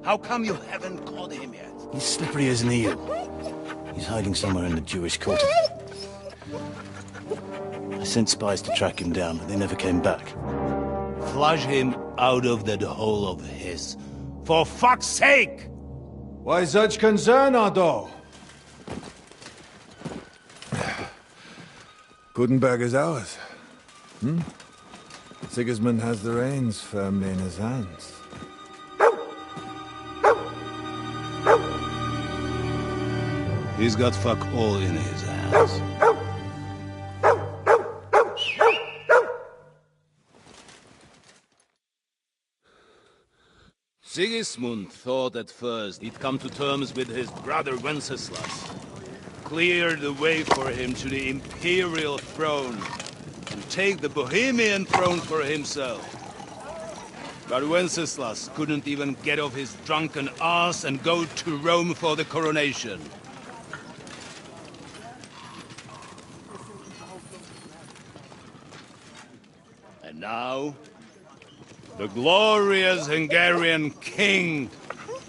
How come you haven't caught him yet? He's slippery as an eel. He's hiding somewhere in the Jewish quarter. I sent spies to track him down, but they never came back. Flush him out of that hole of his. For fuck's sake! Why such concern, Otto? Gutenberg is ours. Sigismund has the reins firmly in his hands. He's got fuck all in his hands. Sigismund thought at first he'd come to terms with his brother Wenceslas, clear the way for him to the imperial throne, and take the Bohemian throne for himself. But Wenceslas couldn't even get off his drunken ass and go to Rome for the coronation. And now, the glorious Hungarian king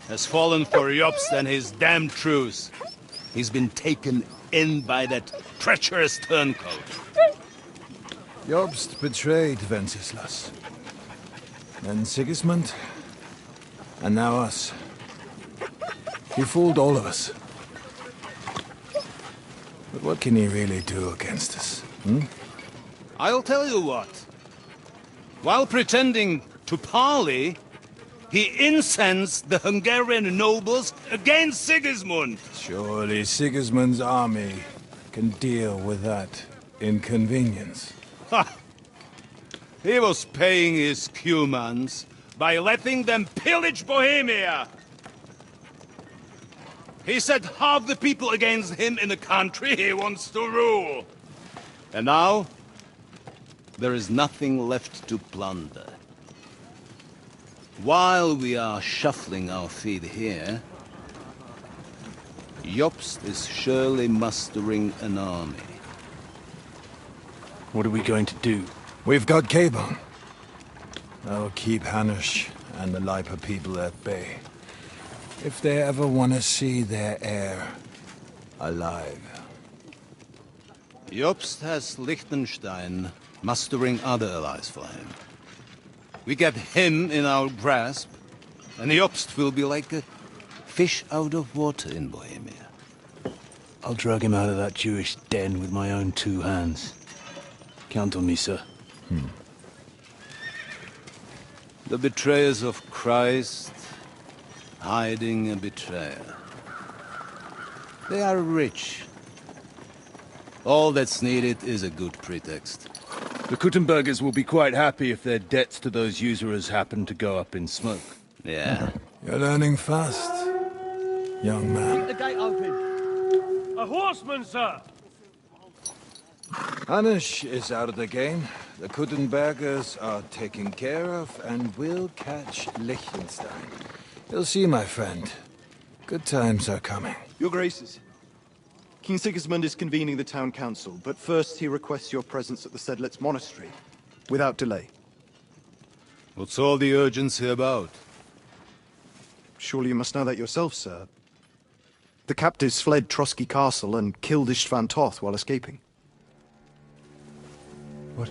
has fallen for Jobst and his damned truce. He's been taken in by that treacherous turncoat. Jobst betrayed Wenceslas. Then Sigismund, and now us. He fooled all of us. But what can he really do against us, I'll tell you what. While pretending to parley, he incensed the Hungarian nobles against Sigismund. Surely Sigismund's army can deal with that inconvenience. Ha! He was paying his Cumans by letting them pillage Bohemia. He set half the people against him in the country he wants to rule. And now, there is nothing left to plunder. While we are shuffling our feet here, Jobst is surely mustering an army. What are we going to do? We've got Cabon. I'll keep Hanush and the Lipa people at bay. If they ever want to see their heir alive. Jobst has Liechtenstein mustering other allies for him. We get him in our grasp, and Jobst will be like a fish out of water in Bohemia. I'll drag him out of that Jewish den with my own two hands. Count on me, sir. The betrayers of Christ, hiding a betrayer. They are rich. All that's needed is a good pretext. The Kuttenbergers will be quite happy if their debts to those usurers happen to go up in smoke. Yeah. You're learning fast, young man. Keep the gate open. A horseman, sir! Hanush is out of the game. The Kuttenbergers are taken care of, and we'll catch Liechtenstein. You'll see, my friend. Good times are coming. Your Graces, King Sigismund is convening the town council, but first he requests your presence at the Sedlitz monastery, without delay. What's all the urgency about? Surely you must know that yourself, sir. The captives fled Trotsky Castle and killed Istvan Toth while escaping. What?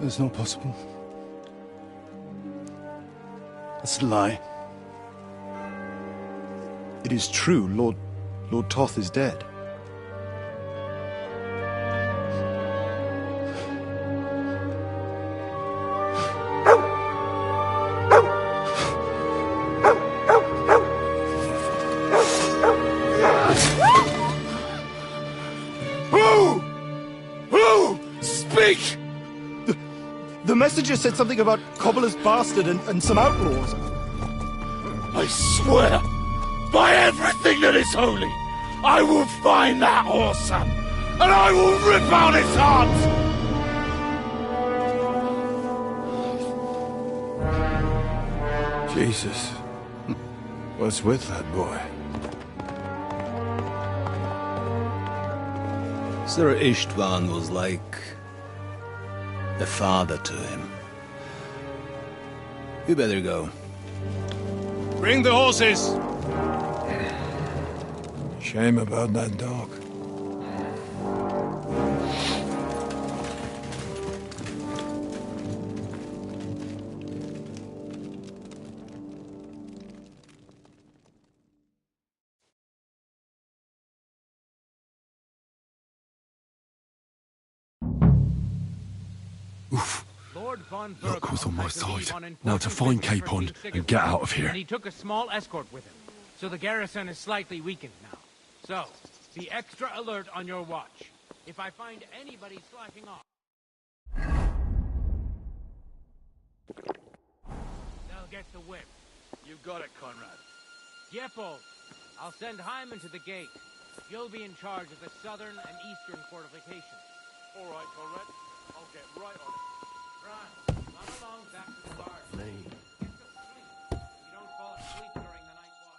That's not possible. That's a lie. It is true, Lord Toth is dead. Who? Speak! The messenger said something about Cobbler's bastard and some outlaws. I swear, by everything that is holy, I will find that whoreson, and I will rip out its heart! Jesus. What's with that boy? Sir Istvan was like a father to him. We better go. Bring the horses! Shame about that dog. Luck was on my side. Now to find Capon and get out of here. And he took a small escort with him, so the garrison is slightly weakened now. So, be extra alert on your watch. If I find anybody slacking off, they'll get the whip. You got it, Conrad. Yepo, I'll send Hyman to the gate. You'll be in charge of the southern and eastern fortifications. All right, Conrad. I'll get right on it. Right, run along back to the guard. Get some sleep. You don't fall asleep during the night watch.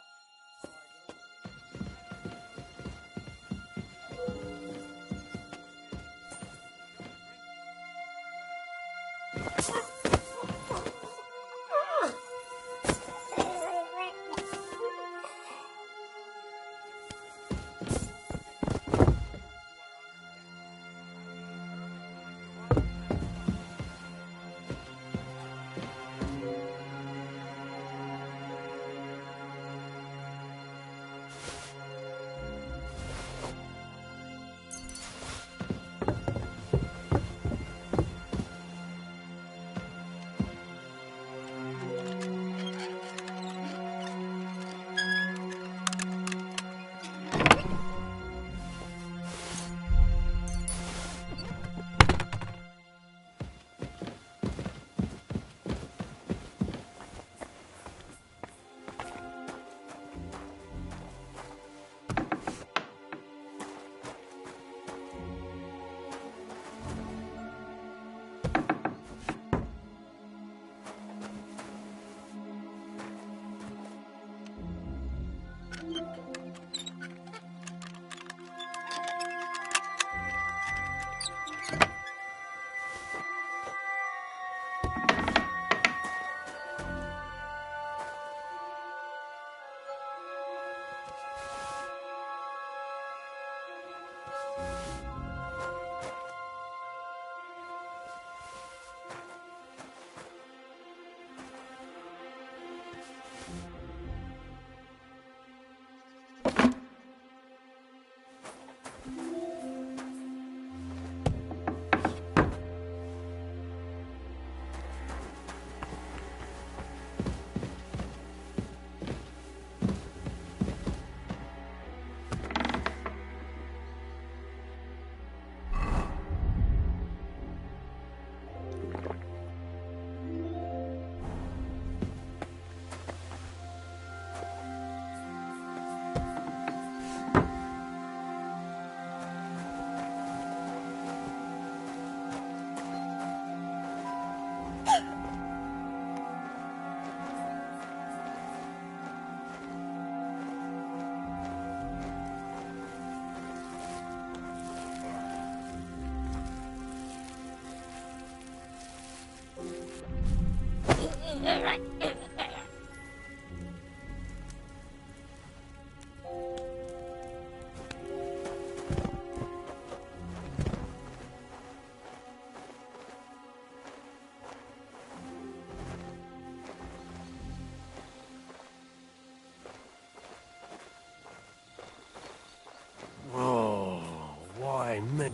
Why me?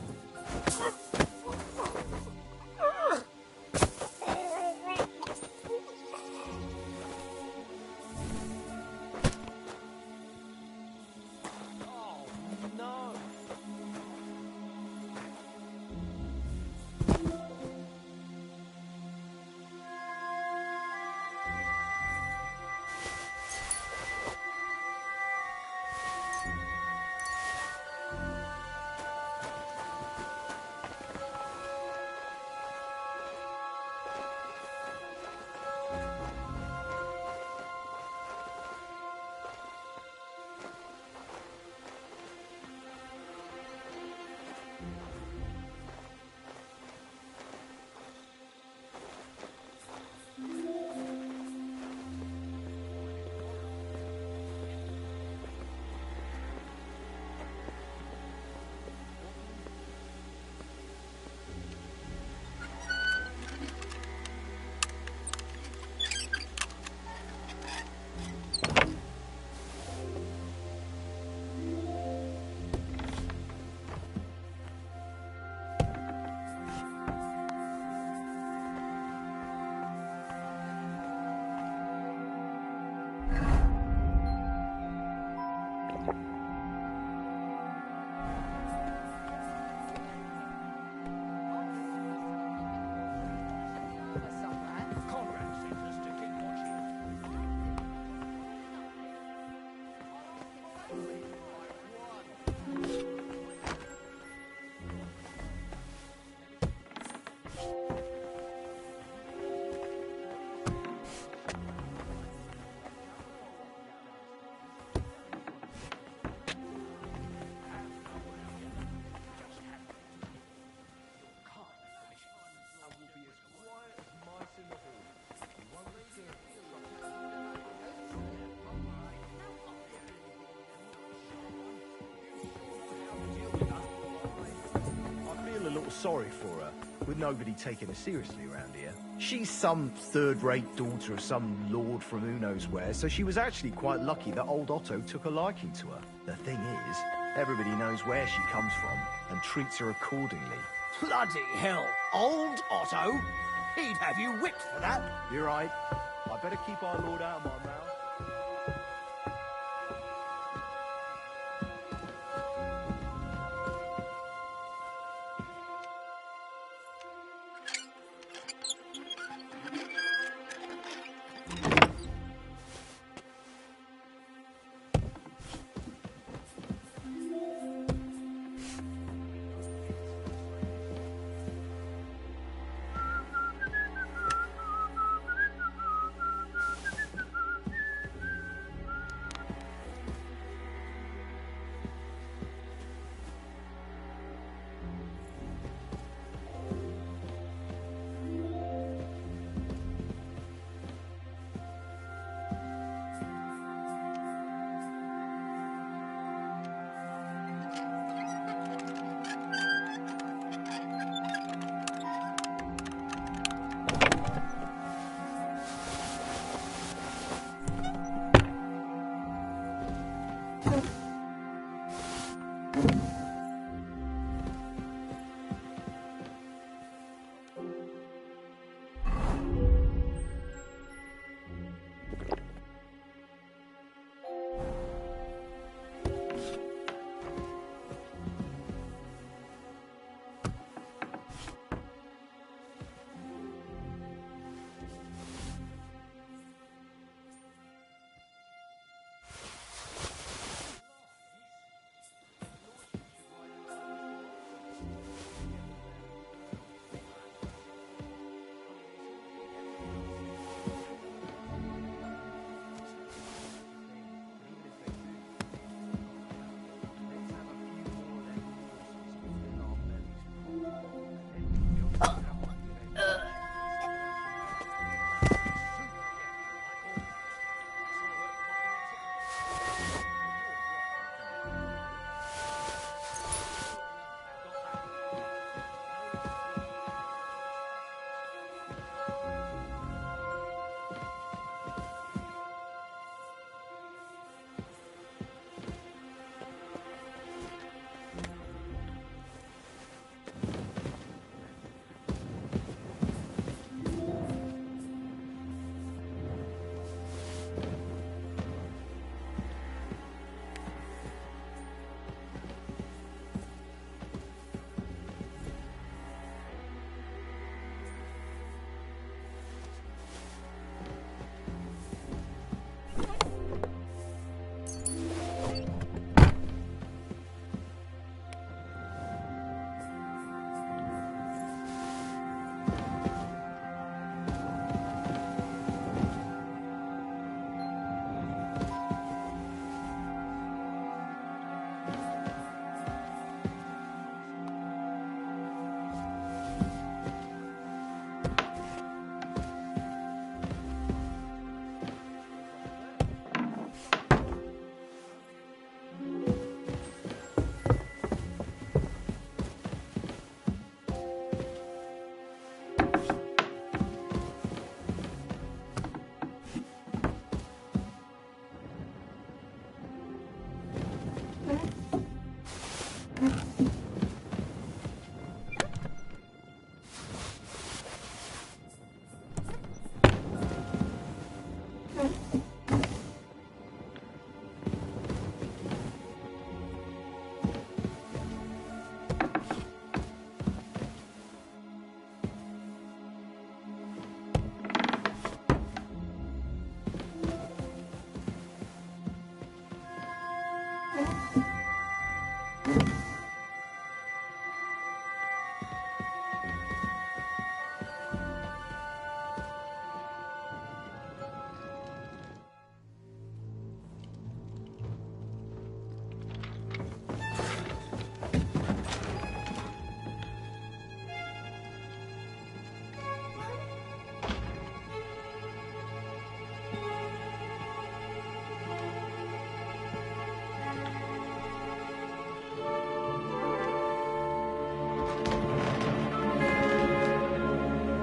sorry for her, with nobody taking her seriously around here. She's some third-rate daughter of some lord from who knows where, so she was actually quite lucky that old Otto took a liking to her. The thing is, everybody knows where she comes from and treats her accordingly. Bloody hell, old Otto? He'd have you whipped for that. You're right. I better keep our lord out of my mouth.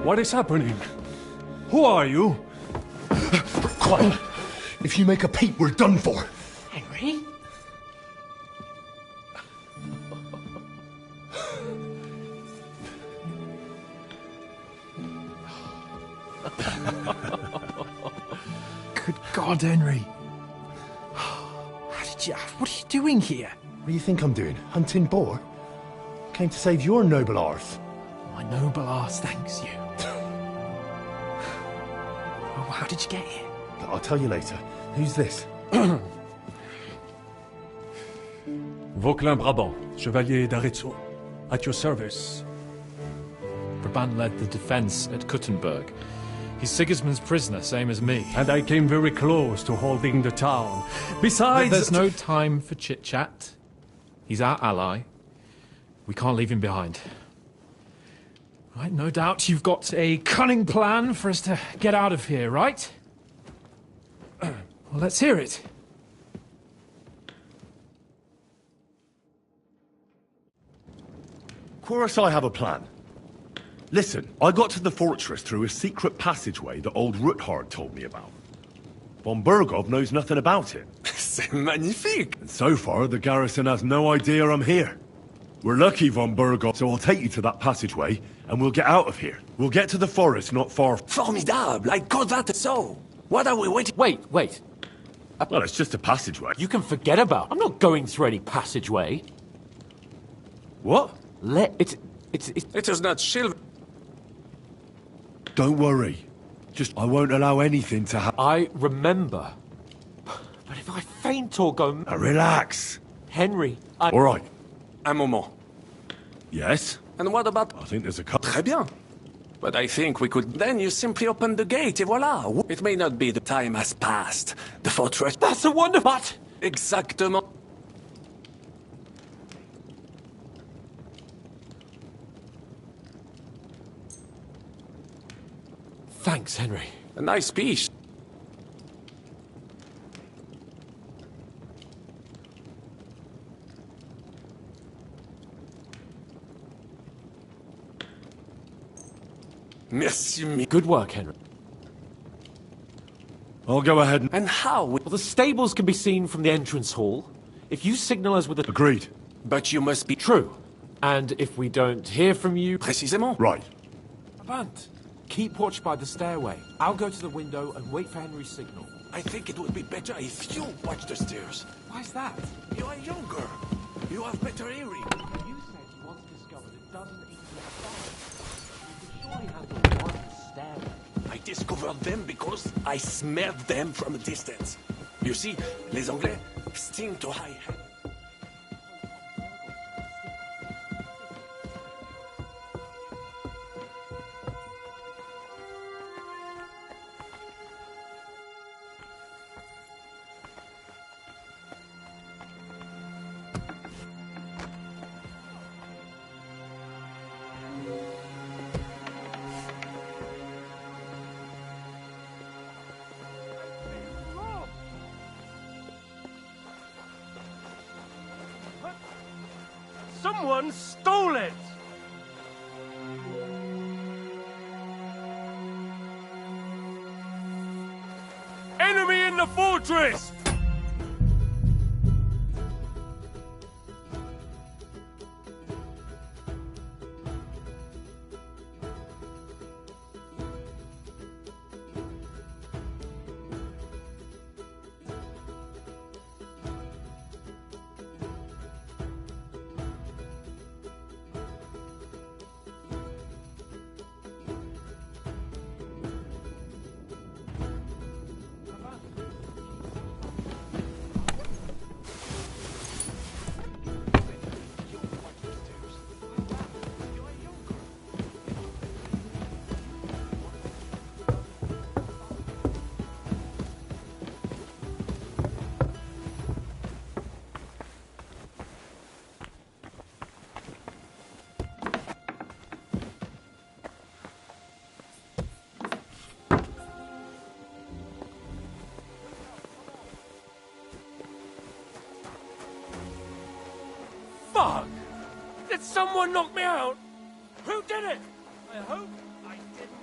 What is happening? Who are you? Quiet. If you make a peep, we're done for. Henry? Good God, Henry. What are you doing here? What do you think I'm doing? Hunting boar? Came to save your noble arse. My noble arse thanks you. Oh, how did you get here? I'll tell you later. Who's this? Vauquelin Brabant, Chevalier d'Arezzo. At your service. Brabant led the defense at Kuttenberg. He's Sigismund's prisoner, same as me. And I came very close to holding the town. Besides... There's no time for chit-chat. He's our ally. We can't leave him behind. Right, no doubt you've got a cunning plan for us to get out of here, right? Well, let's hear it. Of course I have a plan. Listen, I got to the fortress through a secret passageway that old Ruthard told me about. Von Burgov knows nothing about it. C'est magnifique! And so far, the garrison has no idea I'm here. We're lucky, Von Burgov, so I'll take you to that passageway, and we'll get out of here. We'll get to the forest not far... Formidable! I call that so! What are we waiting... Wait. Well, it's just a passageway. You can forget about... I'm not going through any passageway. What? It is not chill. Don't worry. Just, I won't allow anything to happen. I remember. But if I faint or go... Now relax. Henry, All right. Un moment. Yes? And what about... I think there's a couple... Très bien. But I think we could... Then you simply open the gate, et voilà. It may not be the time has passed. The fortress... That's a wonder... But... Exactement. Thanks, Henry. A nice piece. Merci, me. Good work, Henry. I'll go ahead and... And how? Well, the stables can be seen from the entrance hall. If you signal us with a... Agreed. But you must be... True. And if we don't hear from you... Précisément. Right. Brabant, keep watch by the stairway. I'll go to the window and wait for Henry's signal. I think it would be better if you watch the stairs. Why's that? You are younger. You have better hearing. You said you once discovered a dozen ancient stars. You can surely handle one stairway. I discovered them because I smelled them from a distance. You see, les Anglais sting to high heaven. Someone stole it! Enemy in the fortress! Fuck! Did someone knock me out? Who did it? I hope I didn't.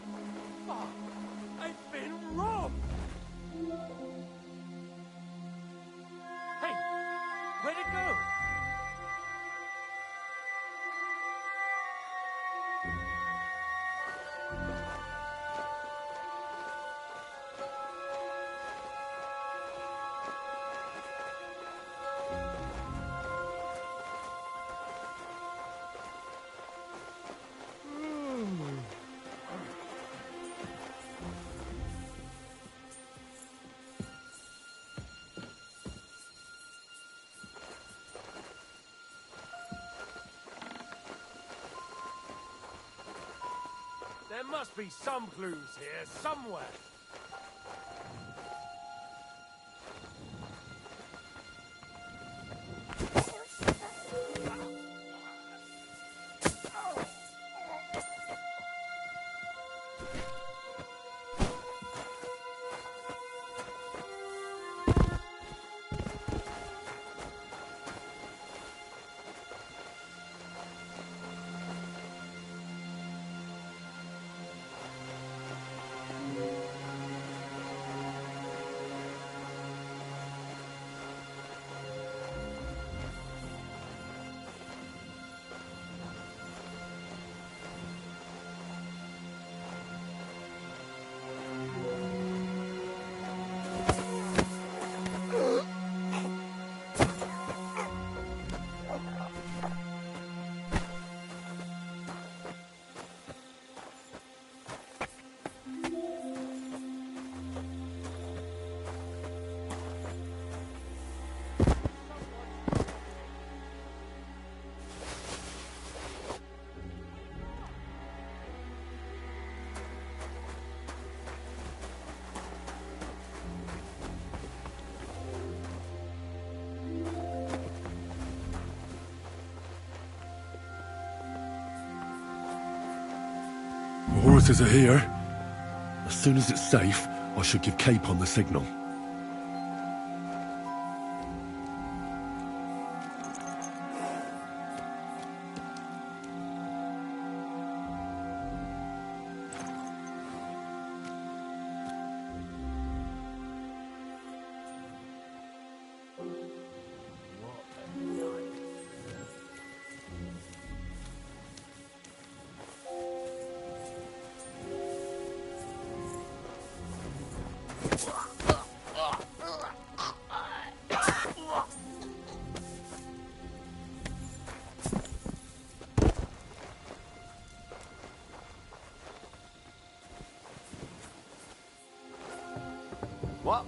There must be some clues here, somewhere. The horses are here. As soon as it's safe, I should give Capon the signal. What?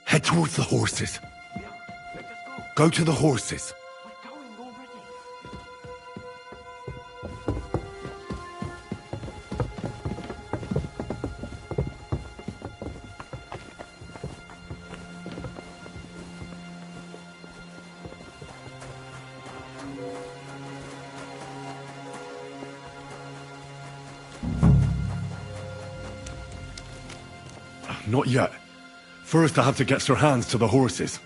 Head towards the horses. Go to the horses. Not yet. First, I have to get Sir Hans to the horses.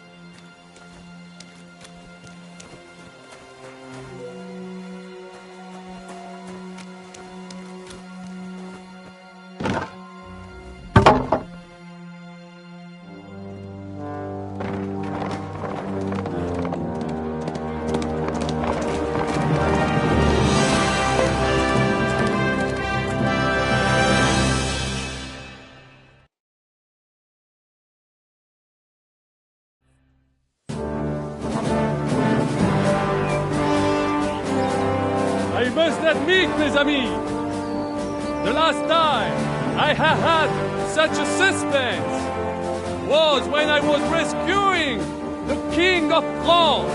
I must admit, mes amis, the last time I have had such a suspense was when I was rescuing the King of France.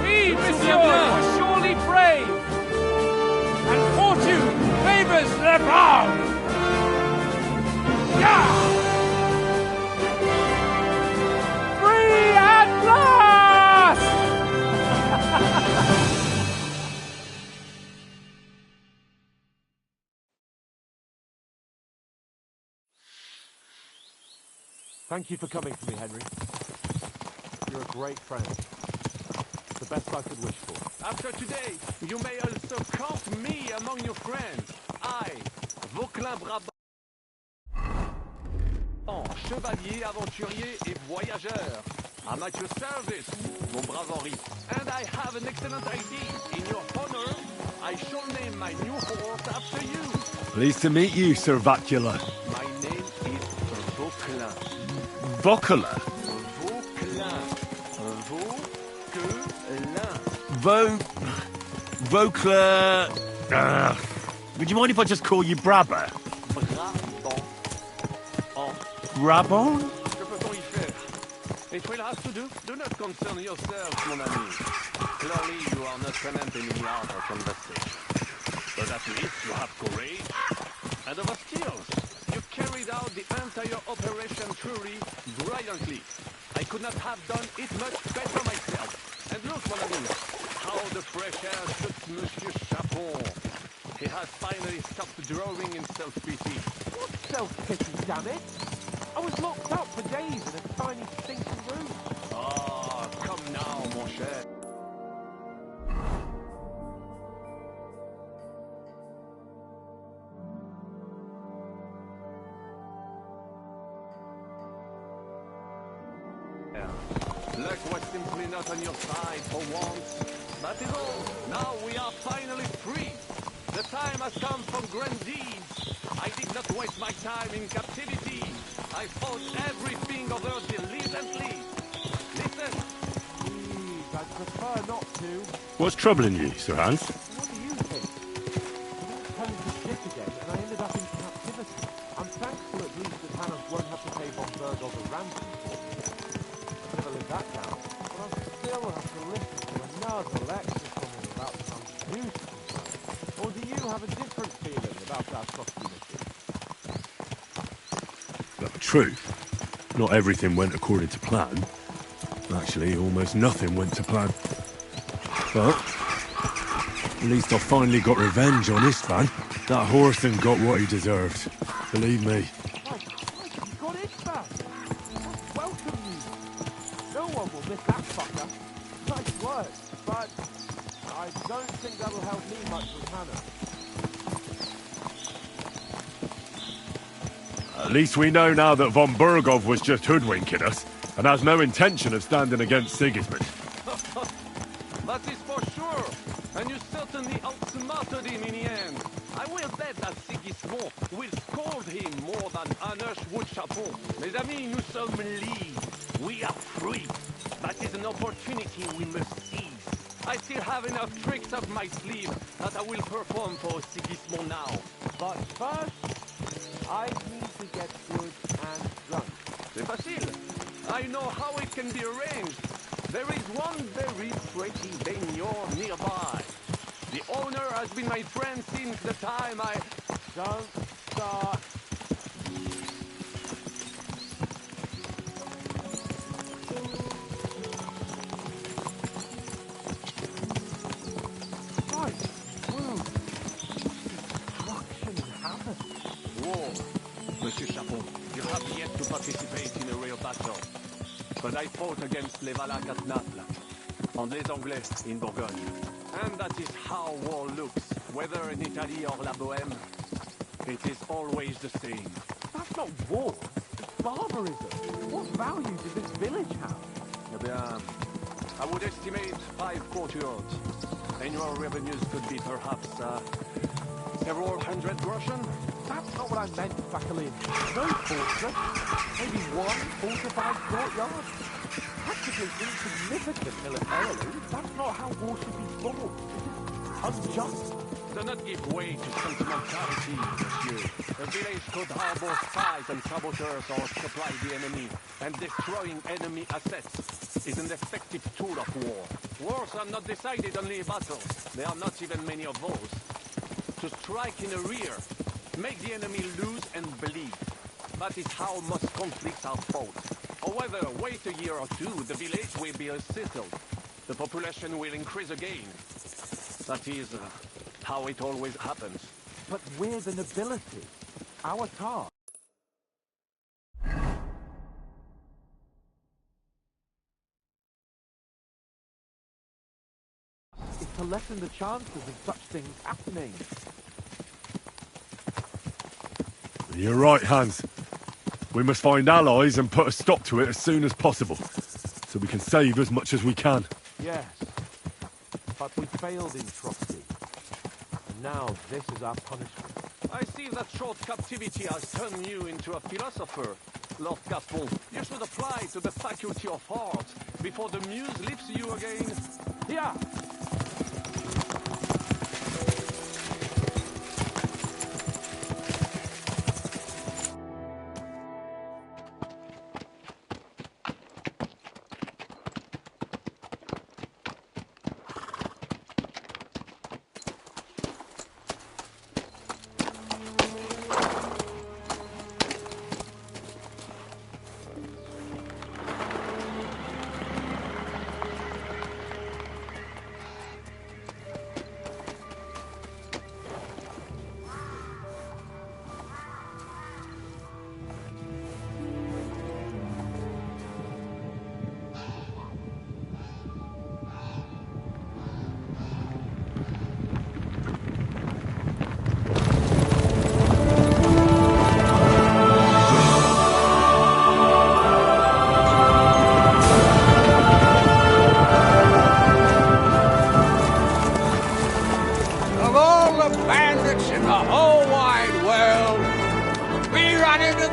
Oui, monsieur, was surely brave. And fortune favors the brave. Yeah! Thank you for coming to me, Henry. You're a great friend. The best I could wish for. After today, you may also count me among your friends. I, Vauquelin Brabant, chevalier, aventurier et voyageur. I'm at your service, mon brave Henri. And I have an excellent idea. In your honor, I shall name my new horse after you. Pleased to meet you, Sir Vacula. My name is Vauquelin. Vauquelin? Vauquelin. Would you mind if I just call you Brabber? Brabant? Que peut-on y faire? It will have to do. Do not concern yourself, mon ami. Clearly, you are not fluent in the art of conversation. But at least you have courage and other skills. You carried out the entire operation truly brilliantly. I could not have done it much better myself. And look, mon ami, how the fresh air suits Monsieur Chapon. He has finally stopped drawing in self-pity. What self-pity, damn it? I was locked up for days in a tiny stinking room. Ah, come now, mon cher. Luck was simply not on your side for once. That is all. Now we are finally free. The time has come for grand deeds. I did not waste my time in captivity. I fought everything over diligently. Listen. Please, I'd prefer not to. What's troubling you, Sir Hans? What do you think? I didn't tell him to ship again, and I ended up in captivity. I'm thankful at least that Hannah won't have to pay von Bergov a ransom for me. I'll never live that down, but I'll still have to listen to another lecture from him about some juice. Or do you have a different feeling about our proximity? True. Not everything went according to plan. Actually, almost nothing went to plan. But at least I finally got revenge on Istvan. That Horton got what he deserved. Believe me. My Christ, you got Istvan! That's welcome news. No one will miss that fucker. Nice work, but I don't think that'll help me much with Hannah. At least we know now that von Bergov was just hoodwinking us, and has no intention of standing against Sigismund. That is for sure. And you certainly outsmarted him in the end. I will bet that Sigismund will scold him more than Anash would Chapon. Mes amis, nous sommes libres. We are free. That is an opportunity we must seize. I still have enough tricks up my sleeve that I will perform for Sigismund now. But first, I need to get good and drunk. C'est facile. I know how it can be arranged. There is one very pretty vineyard nearby. The owner has been my friend since the time I... Don't start. Right. Whoa. Destruction happened. War. Monsieur Chapon, you have yet to participate in a real battle. But I fought against les Valaques at Naples, and les Anglais in Bourgogne. And that is how war looks, whether in Italy or La Bohème. It is always the same. That's not war. It's barbarism. What value does this village have? Eh bien, I would estimate 5 courtyards. Annual revenues could be perhaps several hundred groschen. That's not what I meant, Vacula. No fortress. Maybe one fortified courtyard. Practically insignificant militarily. That's not how war should be fought. It is unjust. Do not give way to sentimentality, monsieur. A village could harbor spies and saboteurs or supply the enemy, and destroying enemy assets is an effective tool of war. Wars are not decided only in battles. There are not even many of those. To strike in the rear, make the enemy lose and bleed. That is how most conflicts are fought. However, wait a year or two, the village will be settled. The population will increase again. That is how it always happens. But we're the nobility. Our task to lessen the chances of such things happening. You're right, Hans. We must find allies and put a stop to it as soon as possible, so we can save as much as we can. Yes, but we failed in Trotsky. And now this is our punishment. I see that short captivity has turned you into a philosopher, Lord Gaston. You should apply to the faculty of art before the muse lifts you again. Yeah.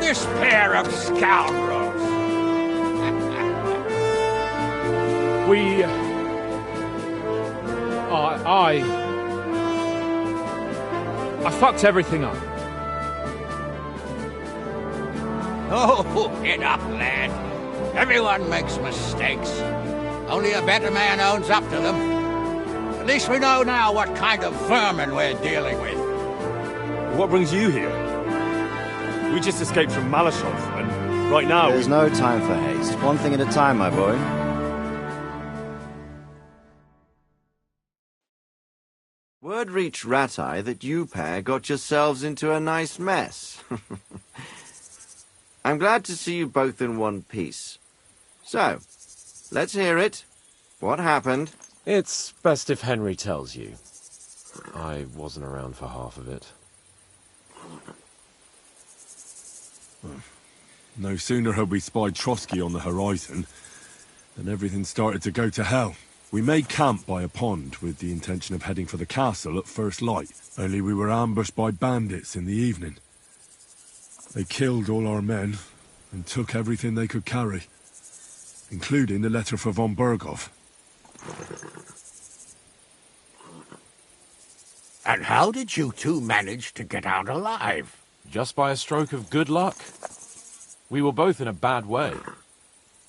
This pair of scoundrels. I fucked everything up. Oh, get up, lad. Everyone makes mistakes. Only a better man owns up to them. At least we know now what kind of vermin we're dealing with. What brings you here? We just escaped from Malashov, and right now... There's no time for haste. One thing at a time, my boy. Word reached Rat-Eye that you pair got yourselves into a nice mess. I'm glad to see you both in one piece. So, let's hear it. What happened? It's best if Henry tells you. I wasn't around for half of it. No sooner had we spied Trotsky on the horizon than everything started to go to hell. We made camp by a pond with the intention of heading for the castle at first light, only we were ambushed by bandits in the evening. They killed all our men and took everything they could carry, including the letter for von Berghoff. And how did you two manage to get out alive? Just by a stroke of good luck. We were both in a bad way.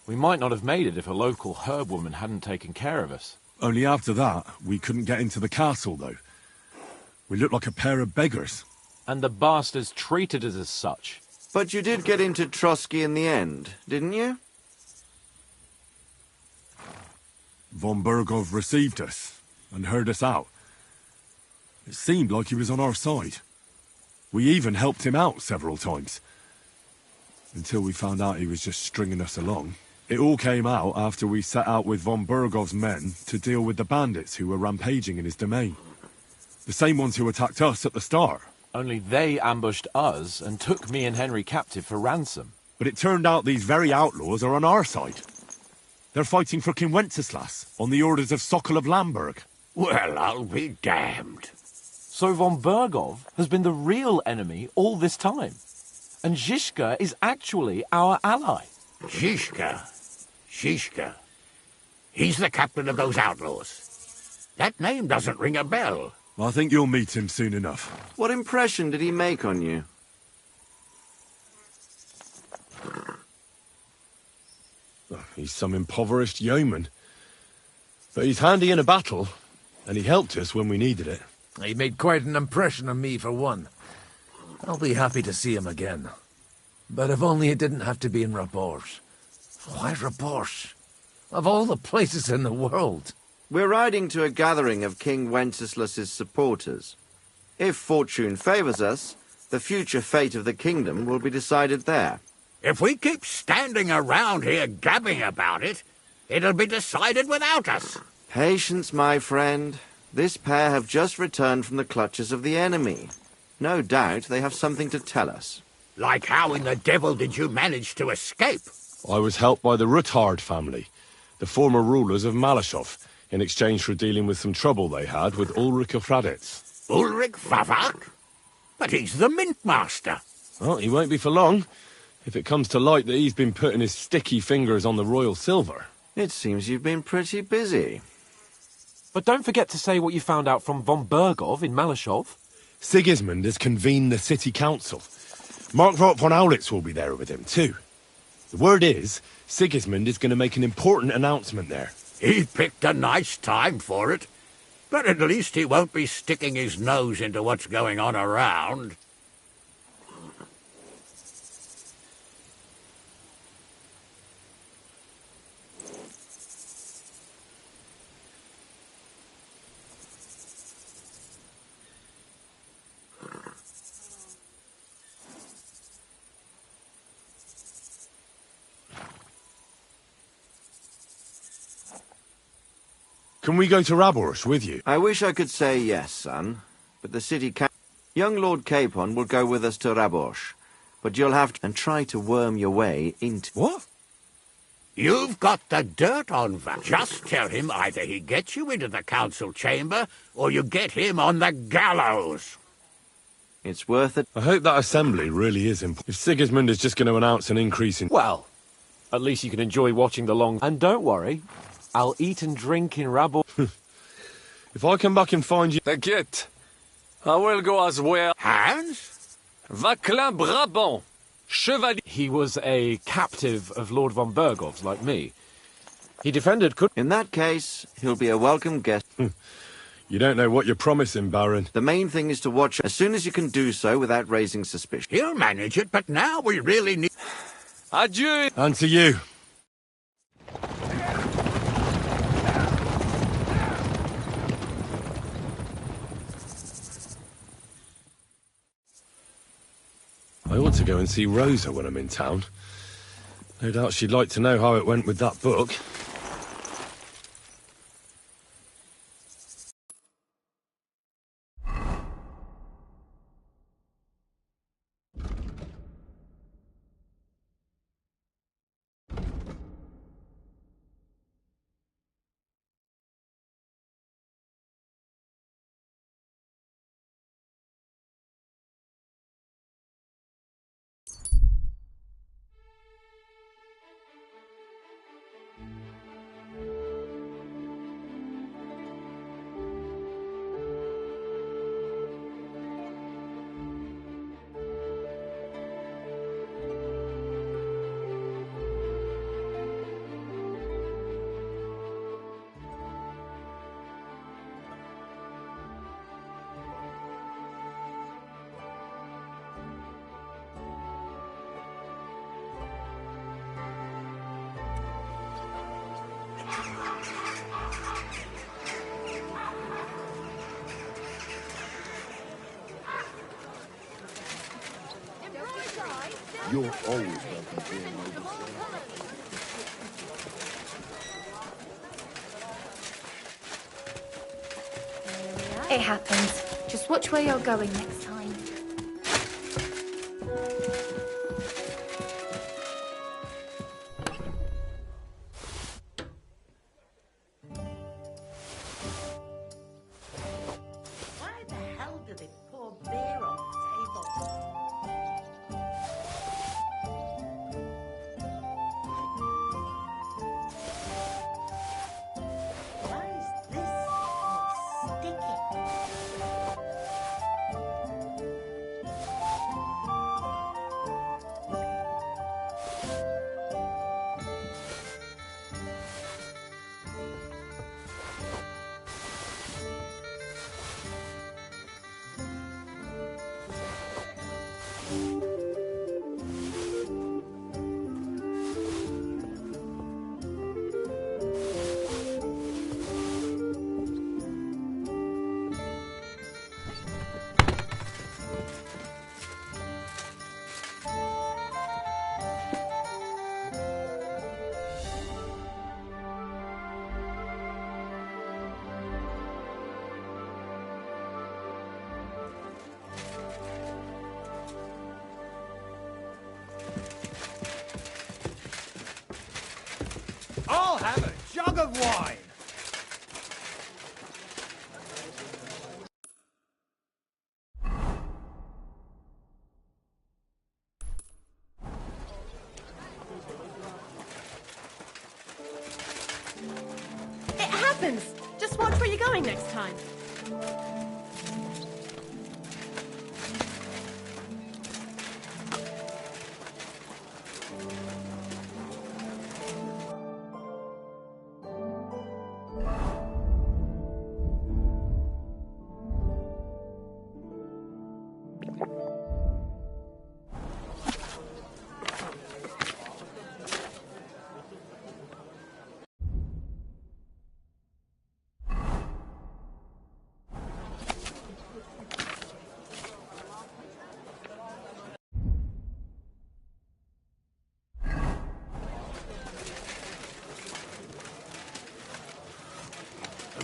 We might not have made it if a local herb woman hadn't taken care of us. Only after that, we couldn't get into the castle, though. We looked like a pair of beggars. And the bastards treated us as such. But you did get into Trotsky in the end, didn't you? Von Berghoff received us and heard us out. It seemed like he was on our side. We even helped him out several times. Until we found out he was just stringing us along. It all came out after we set out with von Berghoff's men to deal with the bandits who were rampaging in his domain. The same ones who attacked us at the start. Only they ambushed us and took me and Henry captive for ransom. But it turned out these very outlaws are on our side. They're fighting for King Wenceslas on the orders of Sokol of Lamberg. Well, I'll be damned. So von Berghoff has been the real enemy all this time. And Zhishka is actually our ally. Zhishka? Zhishka? He's the captain of those outlaws. That name doesn't ring a bell. I think you'll meet him soon enough. What impression did he make on you? He's some impoverished yeoman. But he's handy in a battle, and he helped us when we needed it. He made quite an impression on me, for one. I'll be happy to see him again. But if only it didn't have to be in Rapport. Why Rapport? Of all the places in the world. We're riding to a gathering of King Wenceslas's supporters. If fortune favors us, the future fate of the kingdom will be decided there. If we keep standing around here gabbing about it, it'll be decided without us. Patience, my friend. This pair have just returned from the clutches of the enemy. No doubt they have something to tell us. Like how in the devil did you manage to escape? I was helped by the Ruthard family, the former rulers of Malashov, in exchange for dealing with some trouble they had with Ulrich of Raditz. Ulrich Favak? But he's the mint master. Well, he won't be for long, if it comes to light that he's been putting his sticky fingers on the royal silver. It seems you've been pretty busy. But don't forget to say what you found out from von Bergov in Malashov. Sigismund has convened the city council. Markvart von Aulitz will be there with him, too. The word is, Sigismund is going to make an important announcement there. He picked a nice time for it. But at least he won't be sticking his nose into what's going on around. Can we go to Raborsh with you? I wish I could say yes, son, but the city Young Lord Capon will go with us to Raborsh, but you'll have to try to worm your way into... What? You've got the dirt on that. Just tell him either he gets you into the council chamber, or you get him on the gallows. It's worth it. I hope that assembly really is important. If Sigismund is just going to announce an increase in... Well, at least you can enjoy watching the long... And don't worry, I'll eat and drink in Raborsh. If I come back and find you... T'inquiète. I will go as well. Hans? Vaclin Brabant. Chevalier. He was a captive of Lord von Bergov's, like me. He defended... In that case, he'll be a welcome guest. You don't know what you're promising, Baron. The main thing is to watch as soon as you can do so without raising suspicion. He'll manage it, but now we really need... Adieu. And to you. I ought to go and see Rosa when I'm in town. No doubt she'd like to know how it went with that book. You're always welcome here, noble sir. It happens. Just watch where you're going next time. Why the hell do they pour beer on the table? Why is this all sticky? happens! Just watch where you're going next time.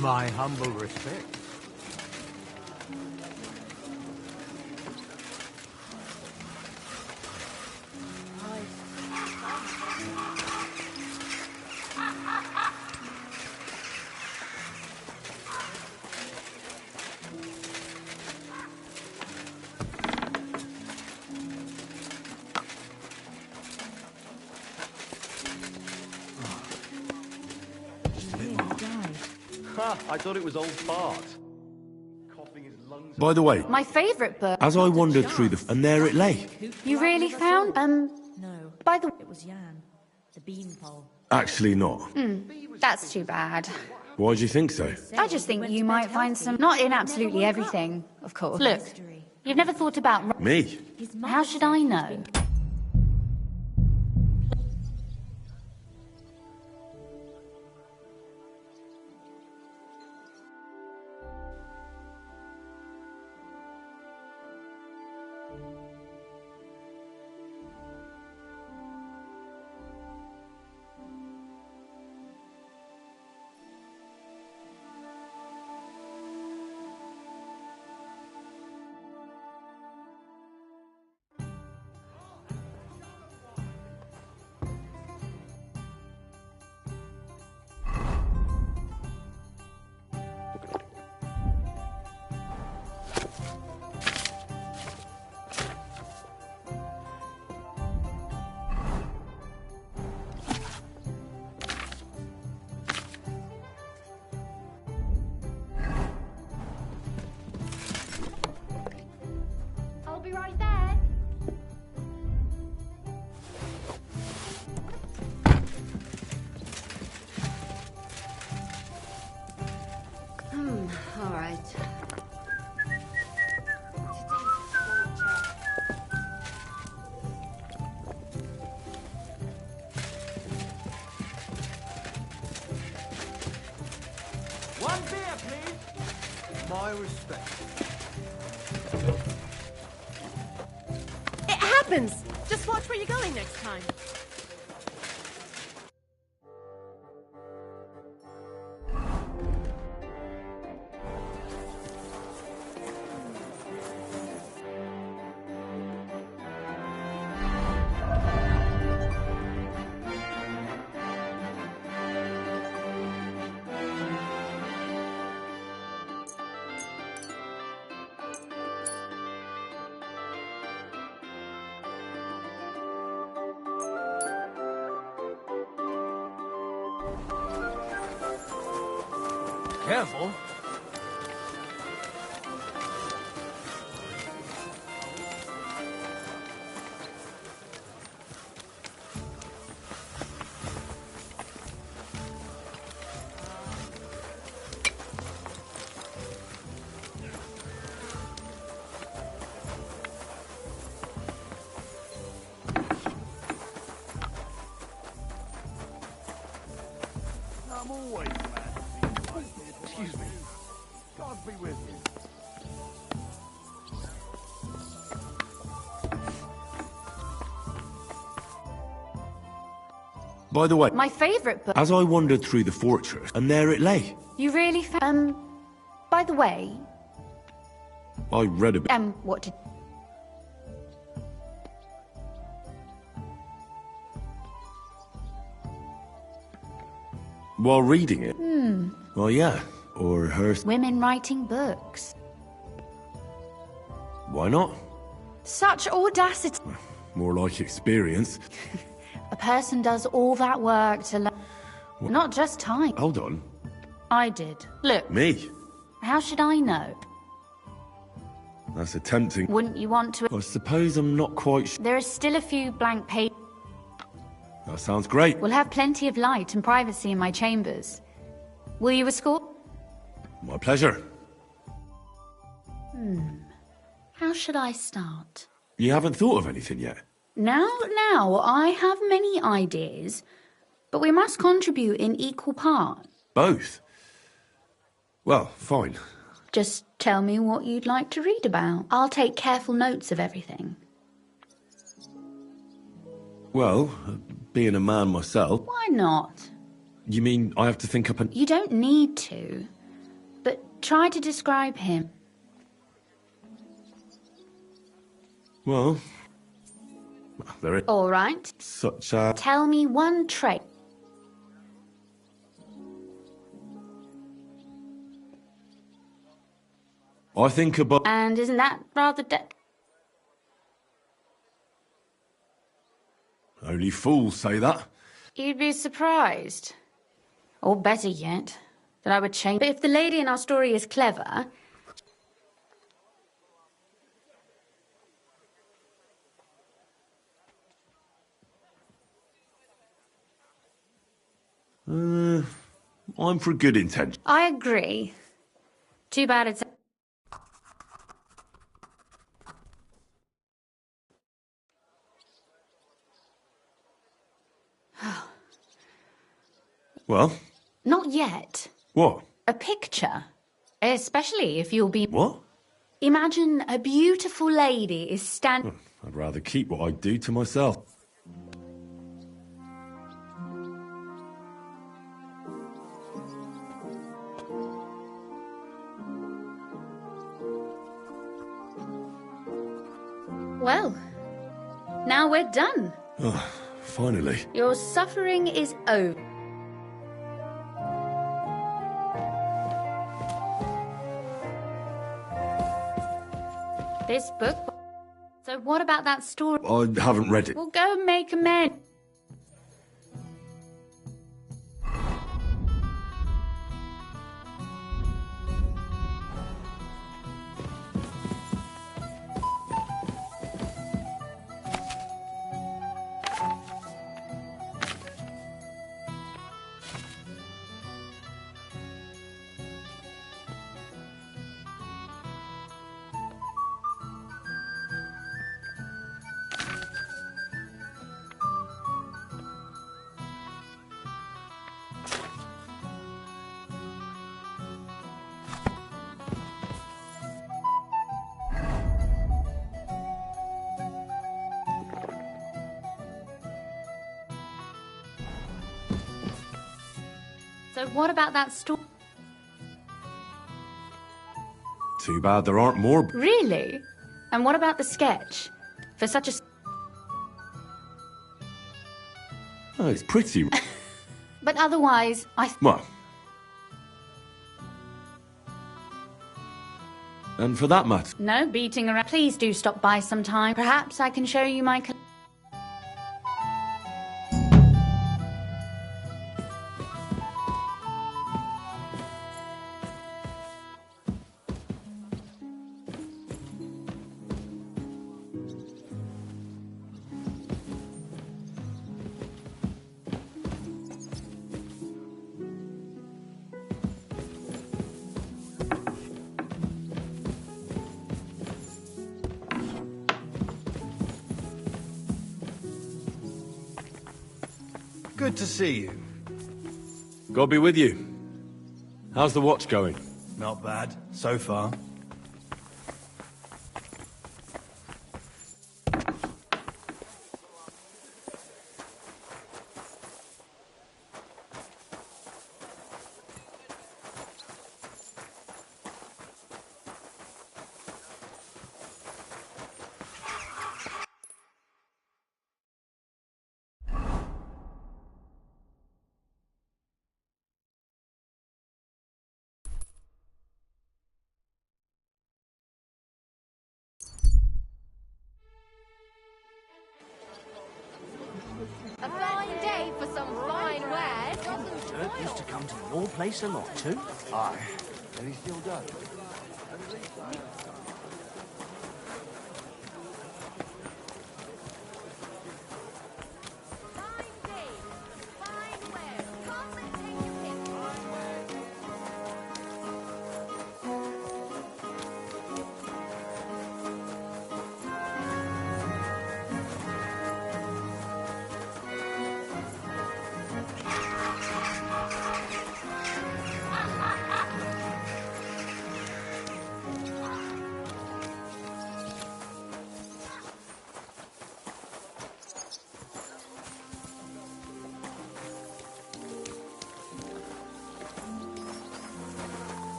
My humble respect. I thought it was old Bart. Coughing his lungs. By the way, My favourite book. as I wandered through and there it lay. You really found? No. By the... It was Jan. The beanpole. Actually not. That's too bad. Why do you think so? I just think you might find some... Not in absolutely everything, of course. Look, you've never thought about... Me? How should I know? I'll be right there. All right. One beer, please. My respect. It happens! Just watch where you're going next time. Careful. I'm always glad to see you guys. Excuse me. God be with you. By the way, My favourite book. as I wandered through the fortress, and there it lay. You really found... By the way, I read a bit. what did... While reading it. Well, yeah. Or her. Women writing books. Why not? Such audacity. More like experience. A person does all that work to learn. Not just time. Hold on. I did. Look, Me? how should I know? That's a tempting... Wouldn't you want to... I suppose I'm not quite There are still a few blank pages. That sounds great. We'll have plenty of light and privacy in my chambers. Will you escort? My pleasure. How should I start? You haven't thought of anything yet? Now, I have many ideas, but we must contribute in equal parts. Both? Well, fine. Just tell me what you'd like to read about. I'll take careful notes of everything. Well, being a man myself... Why not? You mean I have to think up an... You don't need to, but try to describe him. Well, there is... All right. Such a... Tell me one trait. I think about... And isn't that rather Only fools say that. You'd be surprised. Or better yet, that I would change. But if the lady in our story is clever... I'm for good intention. I agree. Too bad it's... Well? Not yet. What? A picture. Especially if you'll be... What? Imagine a beautiful lady is standing... I'd rather keep what I do to myself. Well, now we're done. Oh, finally. Your suffering is over. This book... So what about that story? I haven't read it. Well, go and make amends. So what about that story? Too bad there aren't more. Really? And what about the sketch? For such a... Oh, it's pretty. But otherwise, Well. And for that matter... No beating around. Please do stop by sometime. Perhaps I can show you my... Good to see you. God be with you. How's the watch going? Not bad, so far. race a lot too? Aye, and he still does.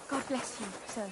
God bless you, sir.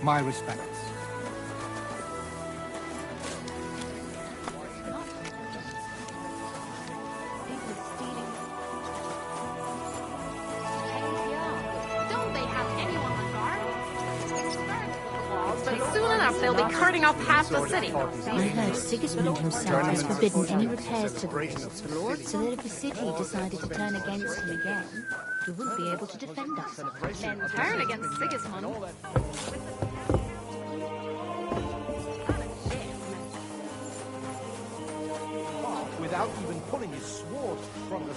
My respects. Don't they have anyone on guard? But soon enough, they'll be carting off half the city. I heard Sigismund himself has forbidden any repairs to the walls, so that if the city decided to turn against him again, he wouldn't be able to defend us. Then turn against Sigismund. Without even pulling his sword from the...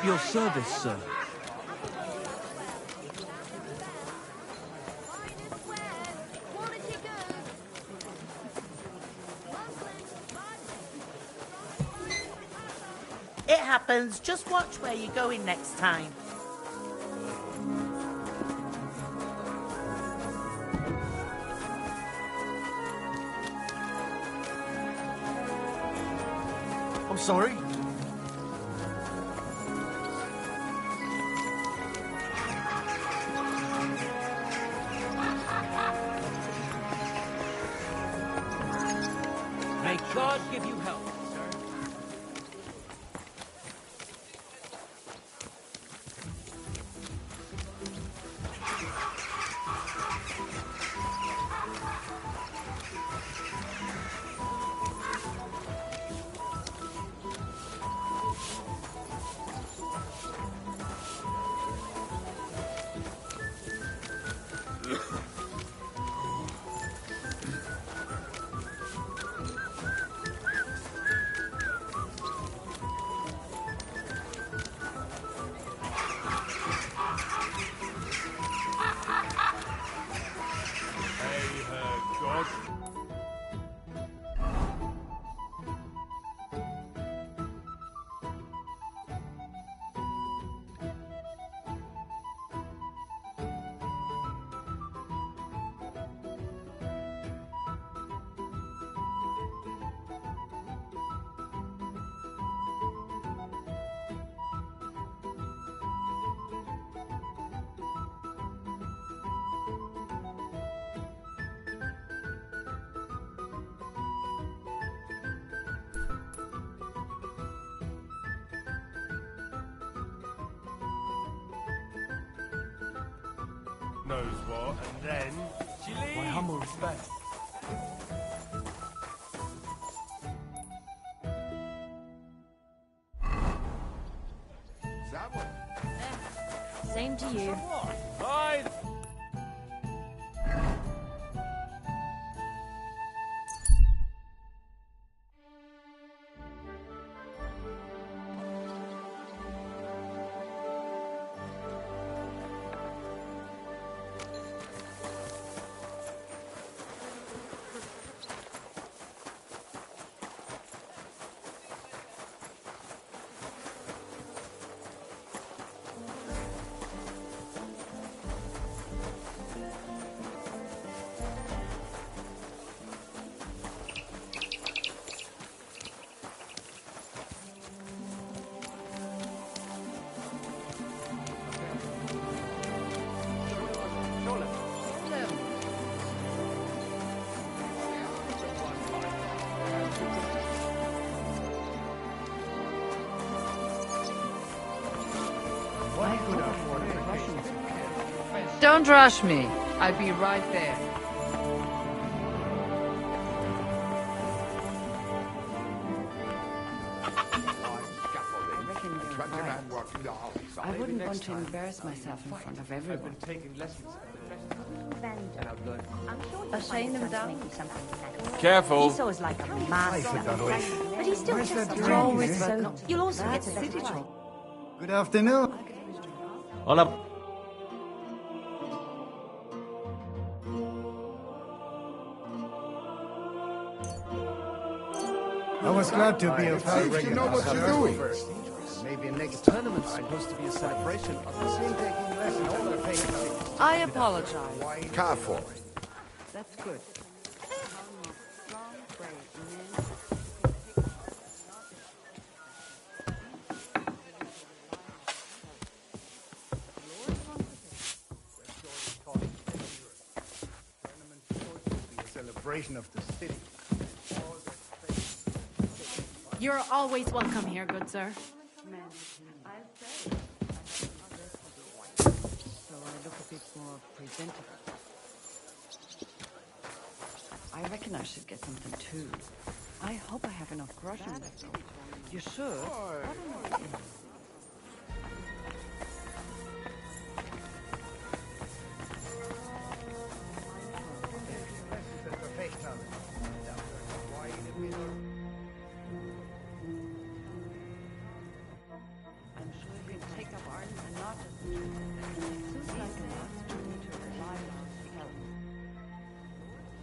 At your service, sir. It happens. Just watch where you're going next time. I'm sorry. May God give you help, sir. Knows what, and then she leaves. My humble respect. Same to you. Bye. Don't rush me. I'll be right there. I wouldn't want to embarrass myself in front of everyone. Shane them down. Careful. Esau's like a master. But he's still just You're always so... You'll also get to the city. Good afternoon. Hola. I was glad to be of help. You know what you're doing. Maybe next Tournament's supposed to be a celebration of the I apologize. Careful. That's good. Celebration of the city. You're always welcome here, good sir. So I look a bit more presentable. I reckon I should get something too. I hope I have enough groschen left over. You should.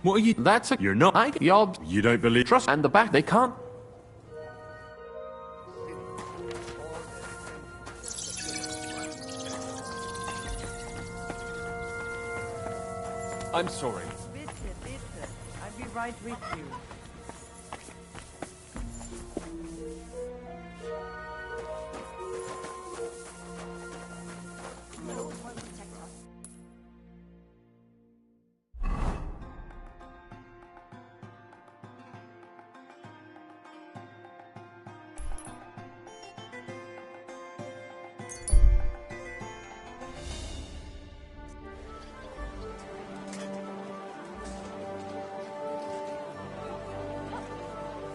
What are you? You're not. You don't believe. Trust and the back. They can't. I'm sorry. Bitte, bitte. I'll be right with you.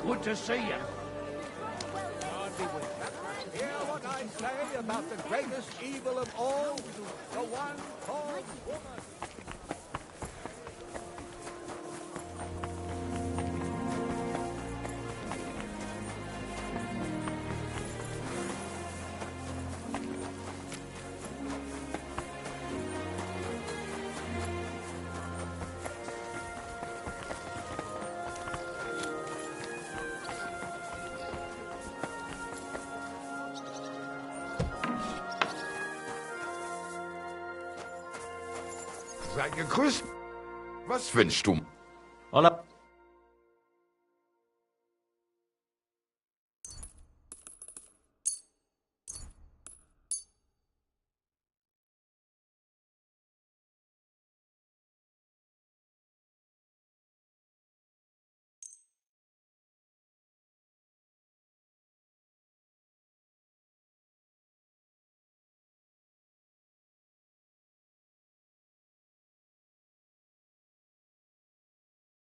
Good to see you. Hear what I say about the greatest evil of all, the one called woman. Sei gegrüßt. Was wünschst du? Hola.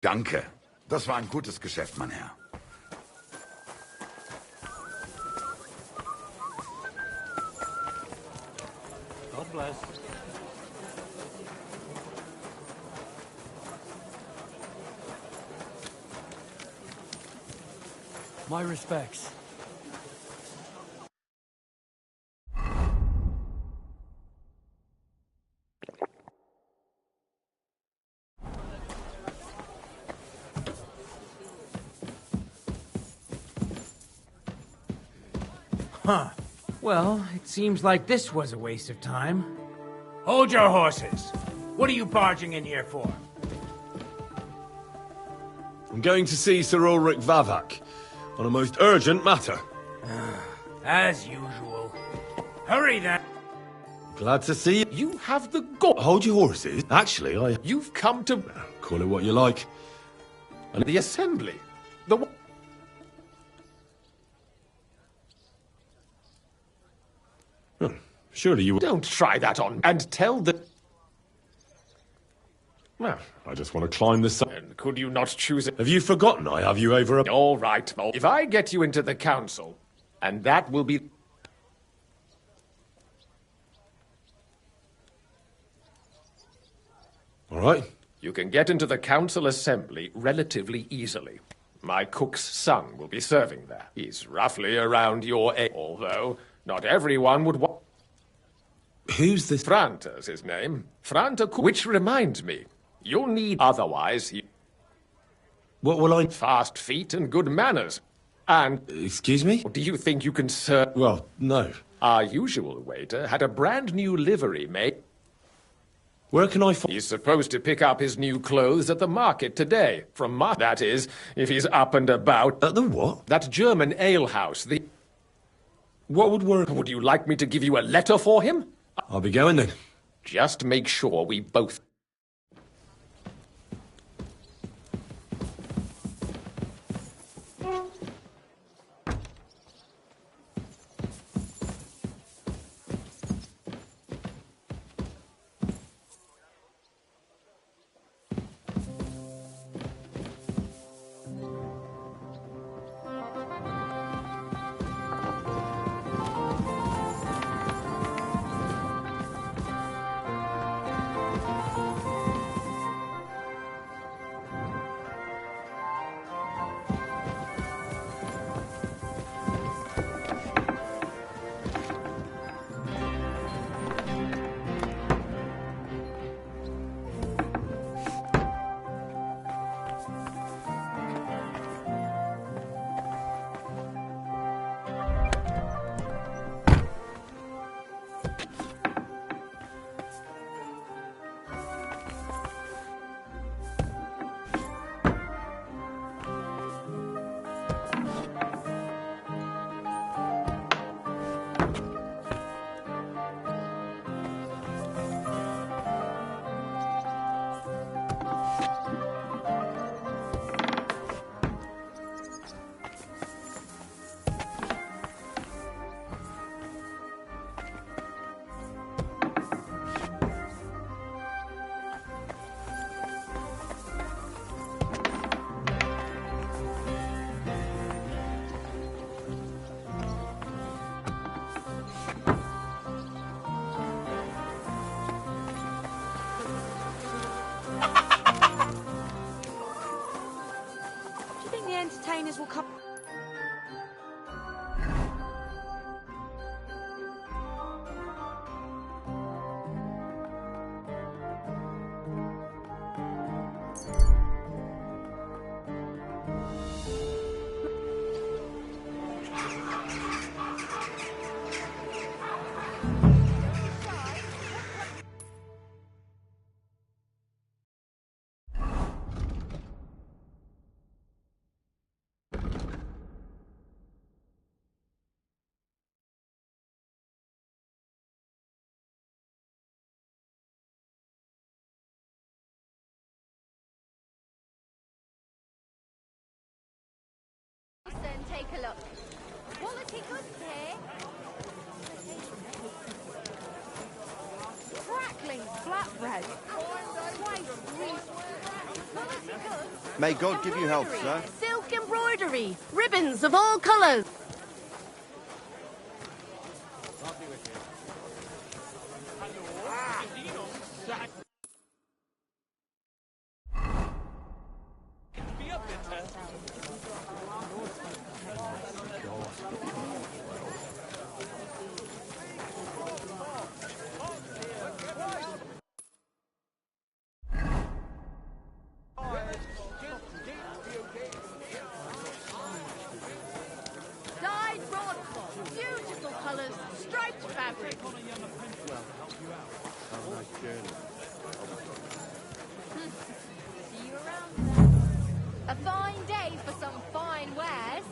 Danke. Das war ein gutes Geschäft, mein Herr. God bless. My respects. Huh. Well, it seems like this was a waste of time. Hold your horses! What are you barging in here for? I'm going to see Sir Ulrich Vavak on a most urgent matter. As usual. Hurry then! Glad to see you. You have the Hold your horses. Actually, You've come to... Call it what you like. And the assembly. Surely you... Don't try that on and tell the... Well, I just want to climb the sun. Could you not choose it? Have you forgotten I have you over a... All right, well, if I get you into the council, and that will be... All right. You can get into the council assembly relatively easily. My cook's son will be serving there. He's roughly around your age, although not everyone would want... Who's this? Franta's his name. Franta, which reminds me, you'll need otherwise. What will I... Fast feet and good manners. And... Excuse me? Do you think you can serve... Well, no. Our usual waiter had a brand new livery made. Where can I find... He's supposed to pick up his new clothes at the market today. That is, if he's up and about. At the what? That German alehouse, the... What would work? Would you like me to give you a letter for him? I'll be going then. Just make sure we both... couple. And take a look. Quality goods here. Crackling flatbread. Twice greased. Quality goods. May God give you health, sir. Silk embroidery. Ribbons of all colours. Dyed broadcloth. Beautiful colours. Striped fabric. See you around then. A fine day for some fine wares.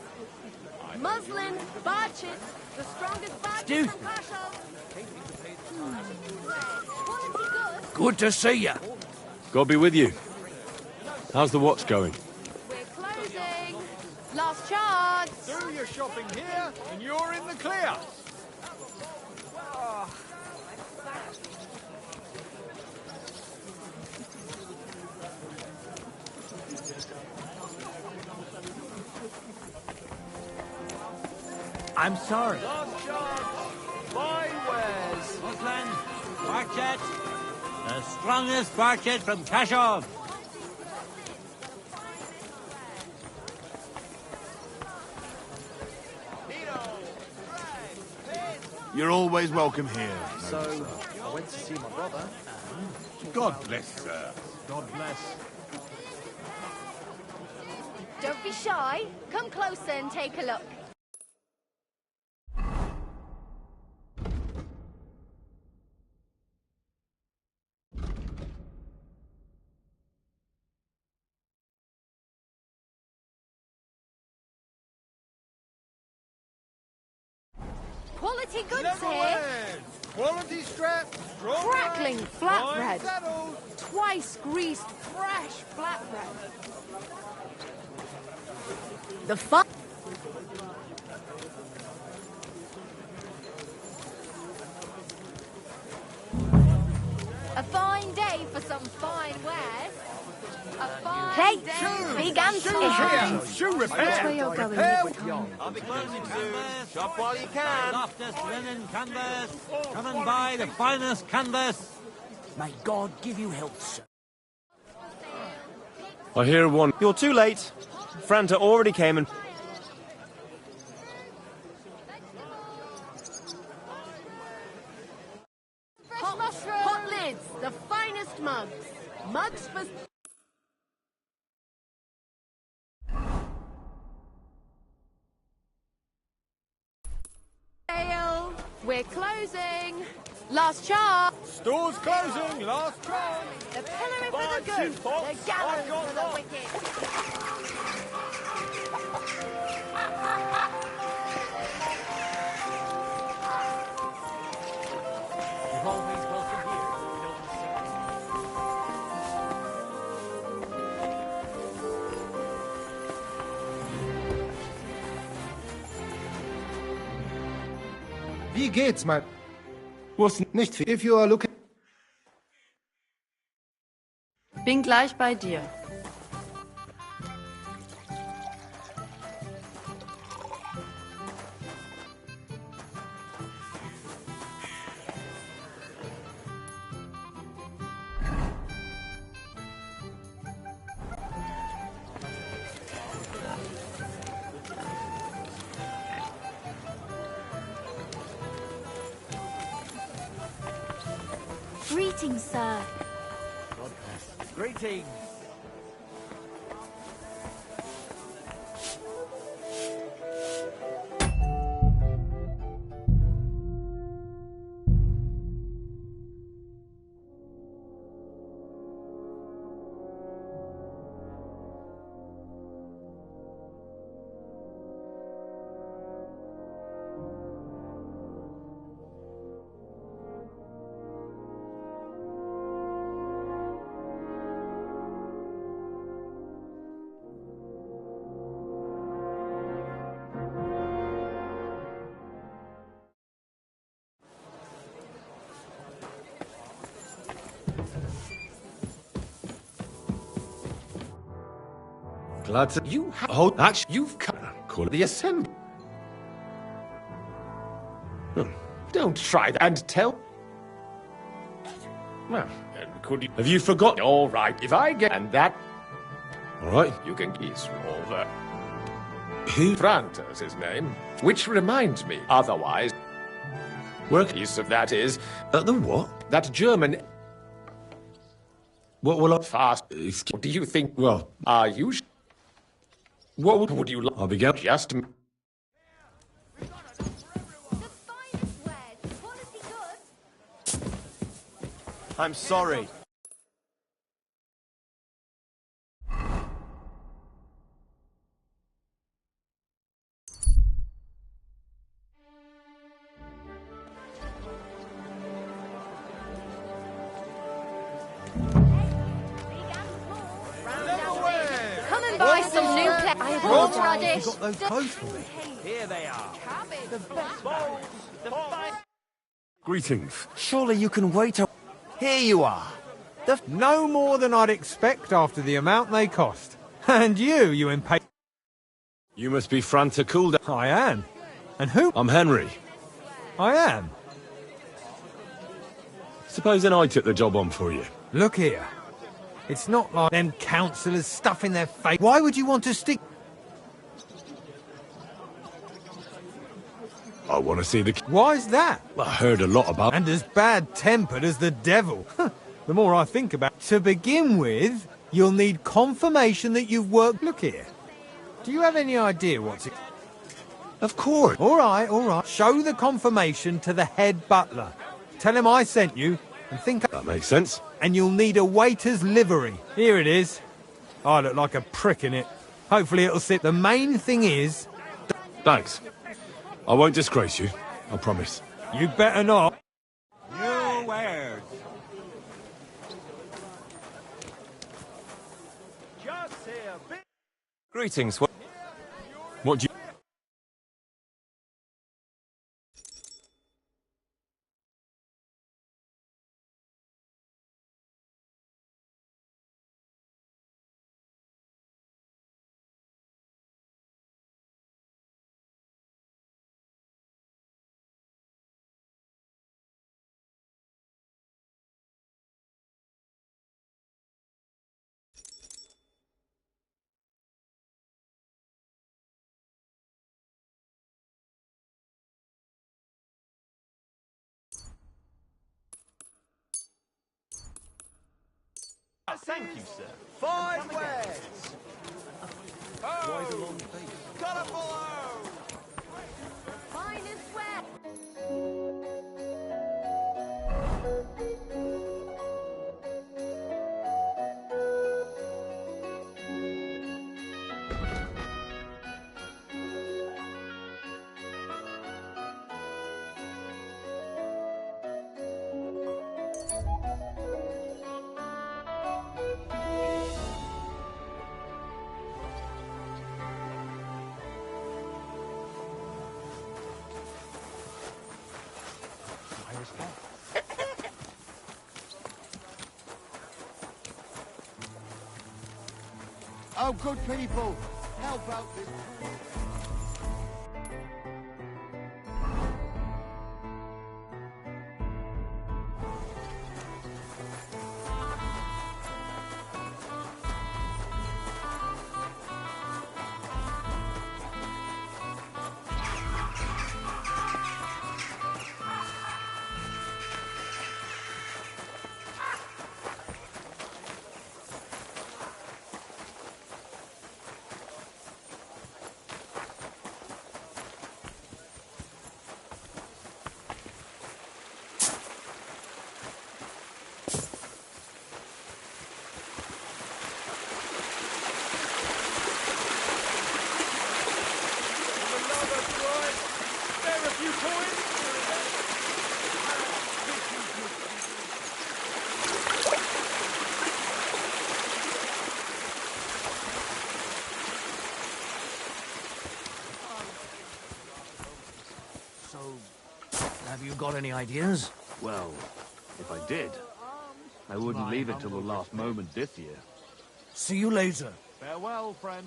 Muslin, barchets, the strongest barchets from Pashov. Quality goods. Good to see you. God be with you. How's the watch going? We're closing. Last chance. Do your shopping here, and you're in the clear. I'm sorry. Last chance. Fine wares. Muslin, barchet, the strongest barchet from Kashov. You're always welcome here. So, I went to see my brother. God bless, sir. God bless. Don't be shy. Come closer and take a look. Quality goods here. Quality strap. Strong Crackling line, flatbread. fine saddles. Twice greased fresh flatbread. The fun. A fine day for some fine wares. A fine Kate, day. big answer. Here, shoe repair. Which way you're going, Repair. I'll be closing soon. Shop while you can. Softest linen canvas. Come and buy the finest canvas. May God give you health, sir. I hear one. You're too late. Franta already came and... Hot lids, the finest mugs. Mugs for... sale. We're closing. Last chance. Store's closing. Last chance. The pillory for the good. The gallows for the wicked. You're always welcome here. You know what I'm saying? Wie geht's, mein... Was Nicht viel. If you are looking... Bin gleich bei dir. Greetings, sir. Greetings. Glad to... You hold... Actually, you've come... Call it the assembly. Don't try that and tell... Well, then could you... Have you forgotten? All right, if I get... And that... All right. You can kiss over. Who? Franta's his name. Which reminds me, otherwise... Work? Piece of that is... The what? That German... What will I... Fast... Do you think... Well... Are you... What would you like? I'll begin. Just... I'm sorry. Come and buy some new tech. I apologize. You got those clothes for me? Here they are. Greetings. Surely you can wait a... Here you are. No more than I'd expect after the amount they cost. And you impatient... You must be Franta Cooldown. I am. And who? I'm Henry. I am. Supposing I took the job on for you. Look here. It's not like them councillors stuffing their face. Why would you want to stick... I want to see the... Why's that? I heard a lot about... And as bad-tempered as the devil. The more I think about it. To begin with, you'll need confirmation that you've worked... Look here. Do you have any idea what's it... Of course. All right. Show the confirmation to the head butler. Tell him I sent you, and think... That makes sense. And you'll need a waiter's livery. Here it is. I look like a prick in it. Hopefully it'll sit. The main thing is... Thanks. I won't disgrace you. I promise. You better not. New wares. Just say a bit. Greetings. What do you... Thank you, sir. 5 wares. Why the long face? Got it below. Mine is wet. Oh, good people, help out this... You got any ideas? Well, if I did, I wouldn't leave it till the last moment this year. See you later. Farewell, friend.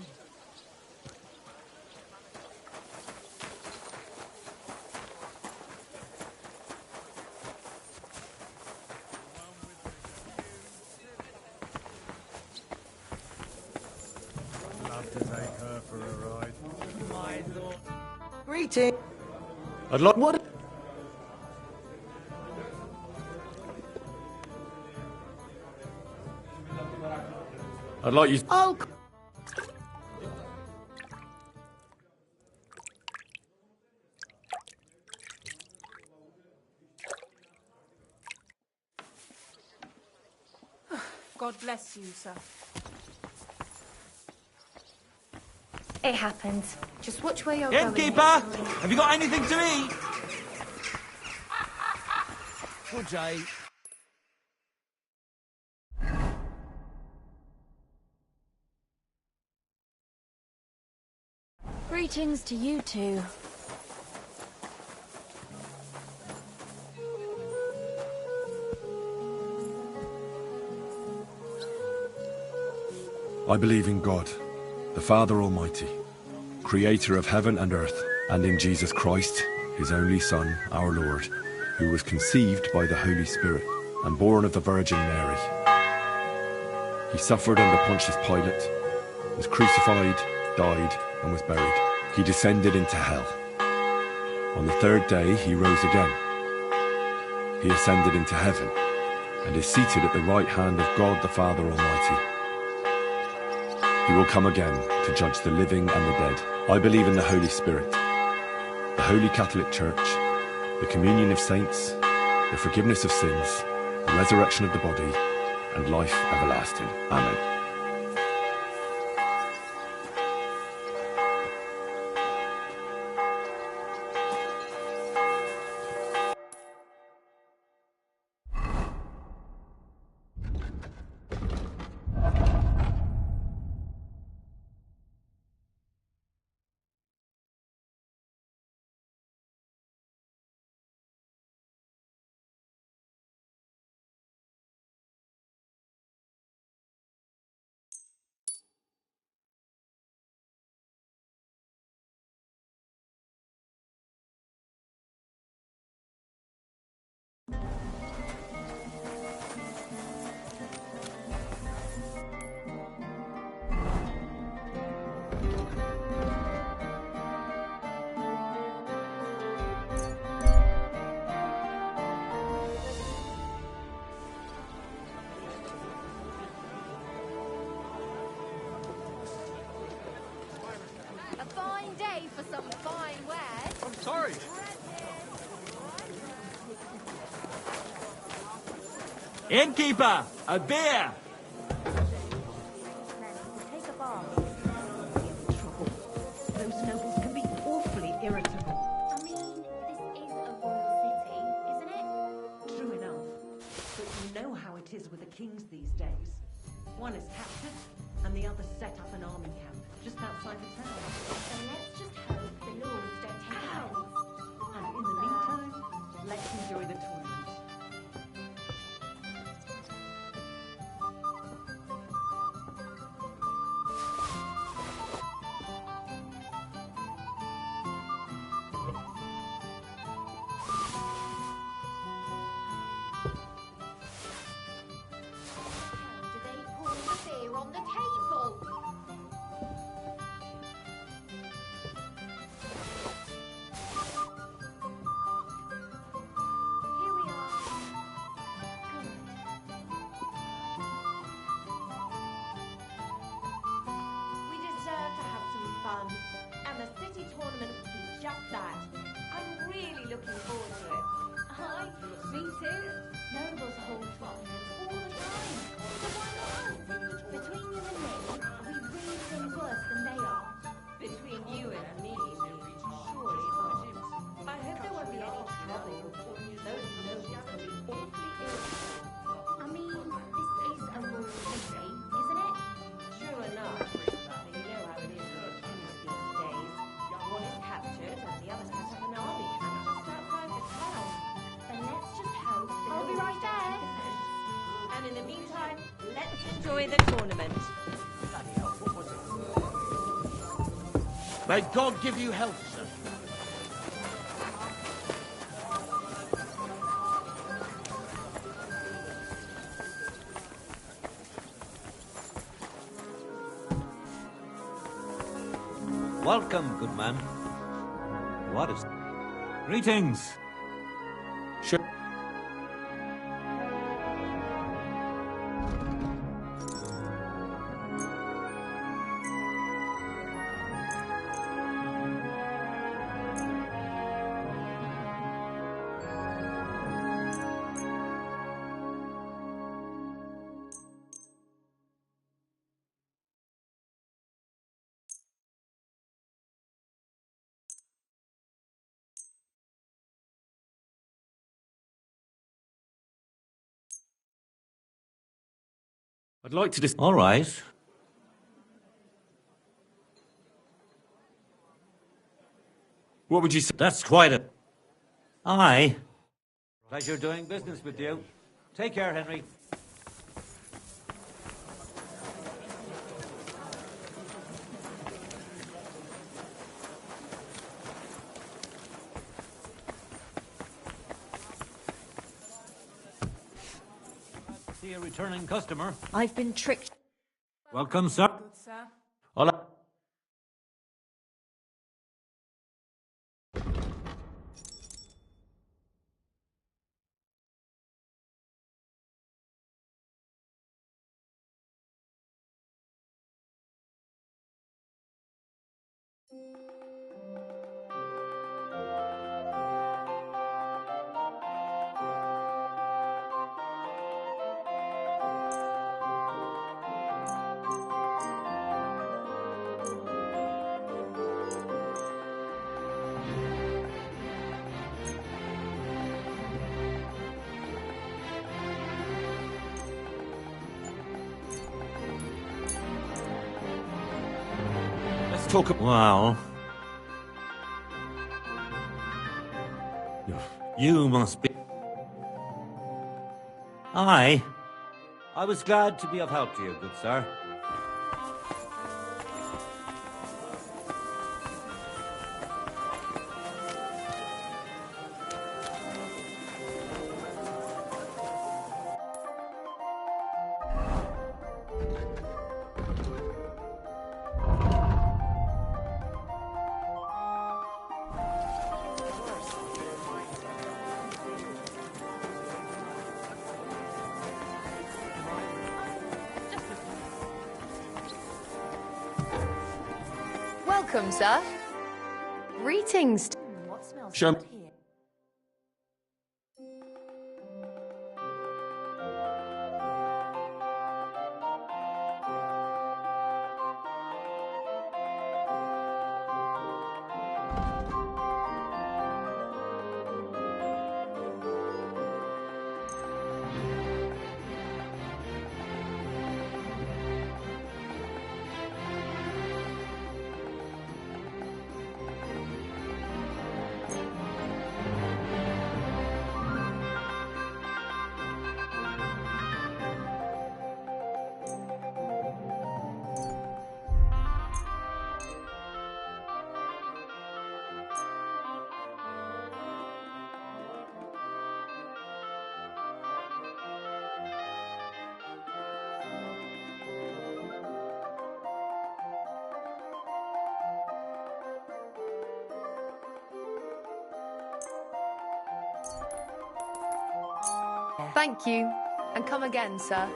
Love to take her for a ride. My lord. Greeting. I'd like... What? I'd like you... Oh... God bless you, sir. It happens. Just watch where you're going. Innkeeper! Have you got anything to eat? Good day. Greetings to you two. I believe in God, the Father Almighty, creator of heaven and earth, and in Jesus Christ, his only Son, our Lord, who was conceived by the Holy Spirit and born of the Virgin Mary. He suffered under Pontius Pilate, was crucified, died, and was buried. He descended into hell. On the third day, he rose again. He ascended into heaven and is seated at the right hand of God the Father Almighty. He will come again to judge the living and the dead. I believe in the Holy Spirit, the Holy Catholic Church, the communion of saints, the forgiveness of sins, the resurrection of the body, and life everlasting. Amen. A fine day for some fine wares. I'm sorry. Innkeeper! A beer! Take a bath. Trouble. Those nobles can be awfully irritable. I mean, this is a royal city, isn't it? True enough. But you know how it is with the kings these days. One is captured, and the other set up an army camp just outside the town. So let's just hope the lords don't take offense. And in the meantime, let's enjoy the tournament. Do they pour the beer on the table? Here we are. We deserve to have some fun, and the city tournament will be just that. I'm really looking forward to it. Me too. Nobles hold tournaments all the time, so why not us? Between you and me, are we really doing worse than they are? Between you and me, surely not. I hope there won't be any trouble. Those nobles can be awfully irritable. I mean, this is a royal city, isn't it? True enough. But you know how it is with the kings these days. One is captured and the other set up an army camp just outside the town. enjoy the tournament. May God give you health, sir. Welcome, good man. What is... Greetings. Sure. I'd like to All right. What would you say? That's quite a... Aye. Pleasure doing business with you. Take care, Henry. See a returning customer. I've been tricked. Welcome, sir. Good, sir. Hola. Talk. Well, you must be. Aye. I was glad to be of help to you, good sir. Welcome, sir. Greetings. What smells Sure. good here? Thank you. And come again, sir.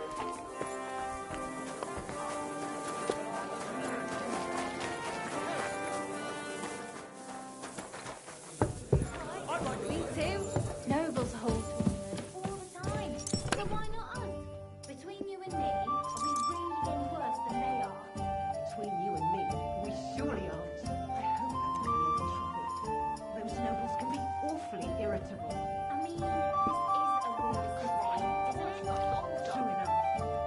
Me too. Nobles hold tournaments all the time. So why not us? Between you and me, are we really any worse than they are? Between you and me, we surely aren't. I hope that will be in trouble. Those nobles can be awfully irritable. I mean, this is a war today, isn't it? True enough.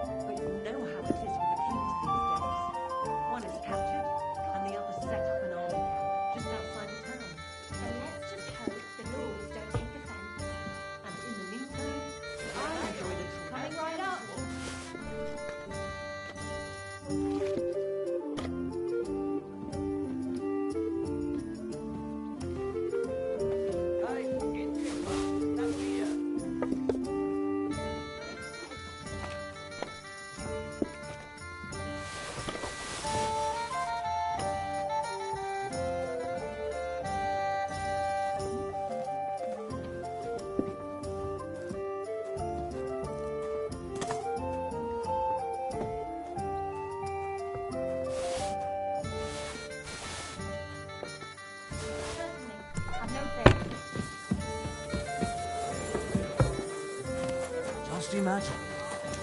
What's the matter?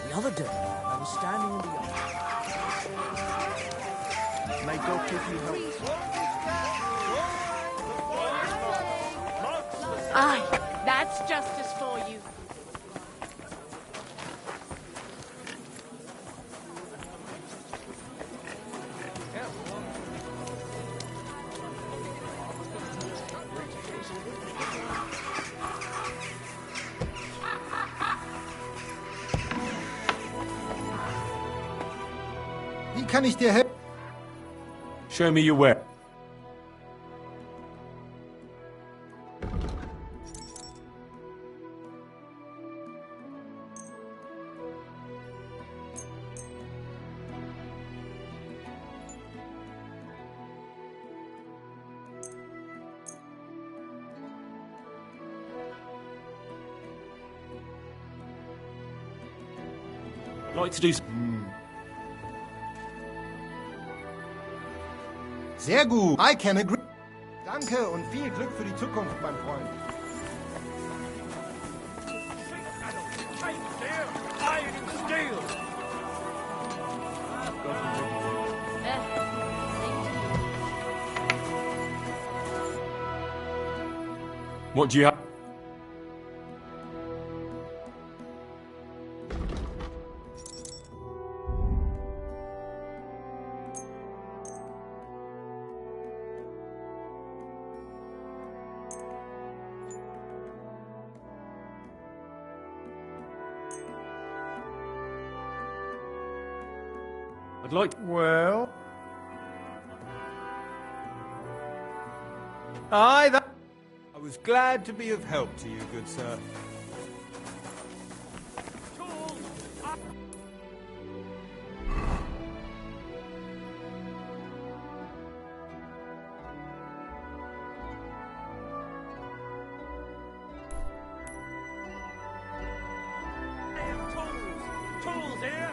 The other day, I was standing in the yard. May God give you help. Aye, that's justice for you. Wie kann ich dir helfen? Show me your way. Like to do. Sehr gut. I can agree. Danke und viel Glück für die Zukunft, mein Freund. What do you have? I'd like. Well. Aye, that. I was glad to be of help to you, good sir. Tools here!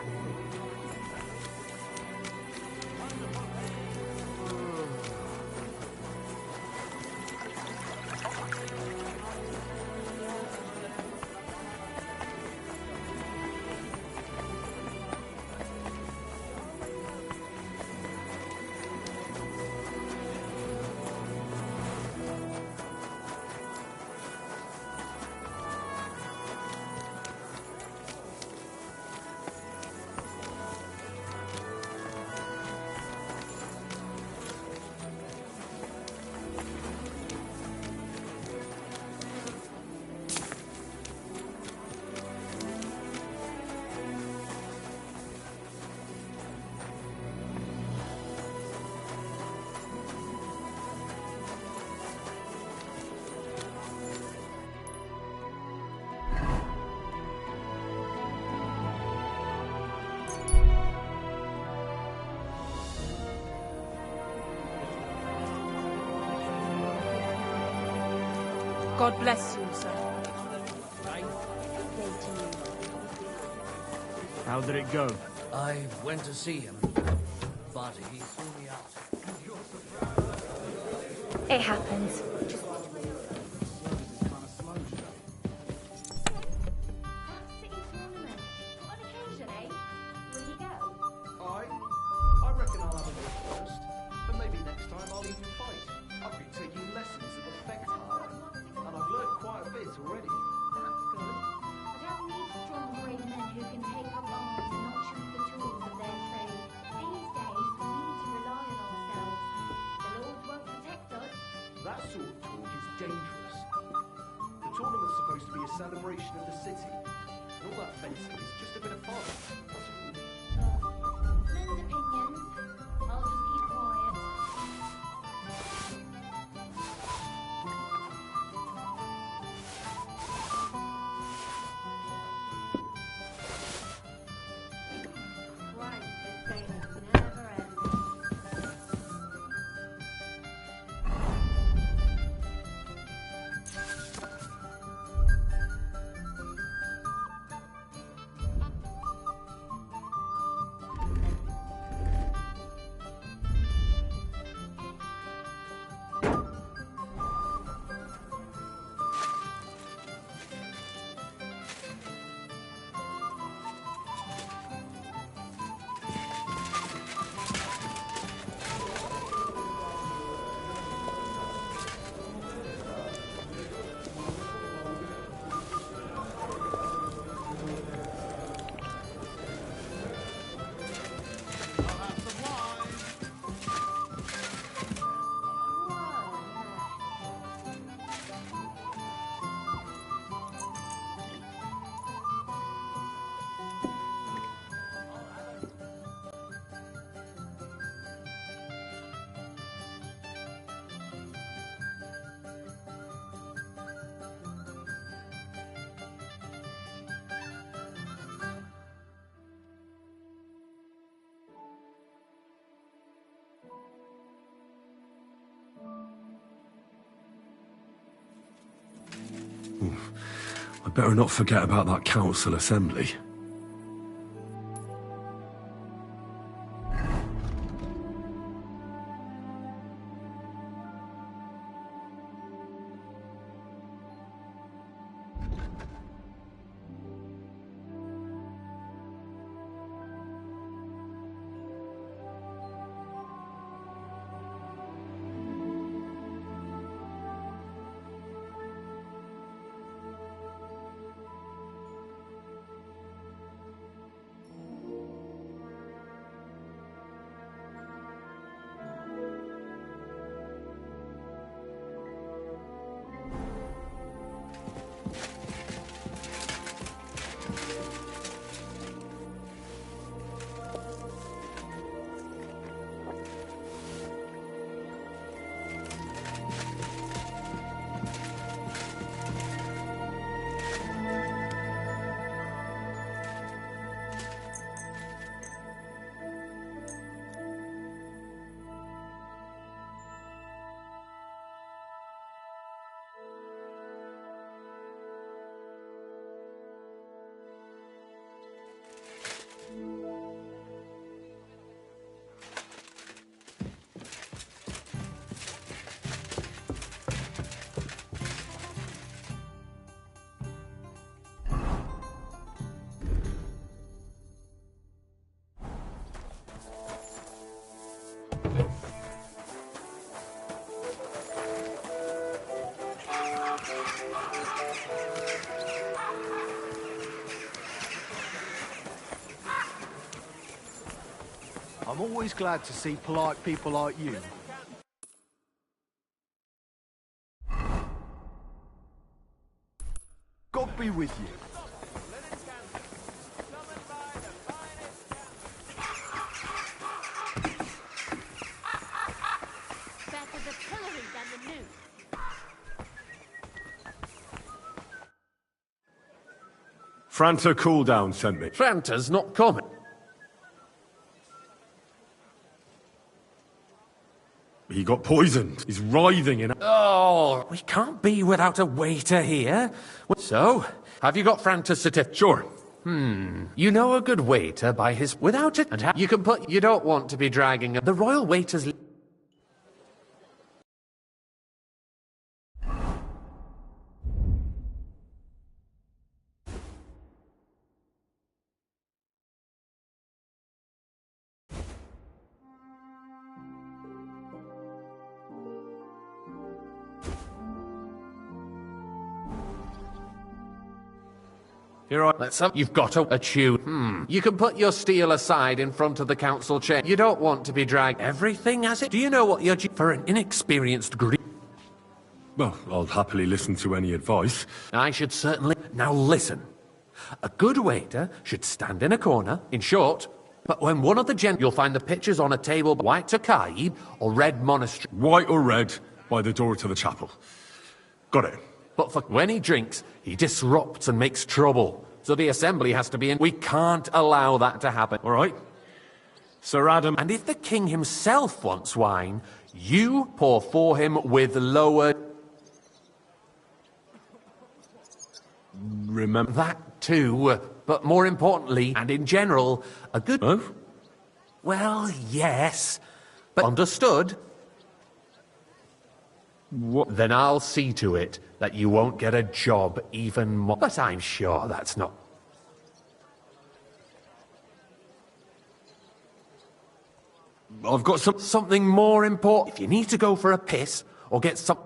God bless you, sir. How did it go? I went to see him, but he threw me out. It happens. I reckon I'll have a look first. And maybe next time I'll even fight. I've been taking lessons at the Fecht Hall, and I've learned quite a bit already. That's good. But how we need strong, brave men who can take up arms and not shoot the tools of their trade. These days, we need to rely on ourselves. The Lord won't protect us. That sort of talk is dangerous. The tournament's supposed to be a celebration of the city, and all that fencing is just a bit of fun. That's all. Men's opinions. I'll just keep quiet. Right, this game is never ending. I better not forget about that council assembly. I'm always glad to see polite people like you. God be with you. Better the pillory than the noose. Franta Cooldown sent me. Franta's not coming. He got poisoned. He's writhing in... Oh, we can't be without a waiter here. So, have you got Franta's certificate? Sure. You know a good waiter by his... Without it, and you can put... You don't want to be dragging... The royal waiters... You've got a tune. You can put your steel aside in front of the council chair. You don't want to be dragged. Everything has it. Do you know what you're for an inexperienced Greek? Well, I'll happily listen to any advice. I should certainly... Now listen. A good waiter should stand in a corner, in short, but when one of the you'll find the pictures on a table, white Takaib or red monastery. White or red, by the door to the chapel. Got it. But for when he drinks, he disrupts and makes trouble. So the assembly has to be in. We can't allow that to happen. All right. Sir Adam. And if the king himself wants wine, you pour for him with lowered... Remember that too, but more importantly, and in general, a good... Oh? Well, yes, but understood? What? Then I'll see to it that you won't get a job even more... But I'm sure that's not... I've got something more important. If you need to go for a piss, or get some...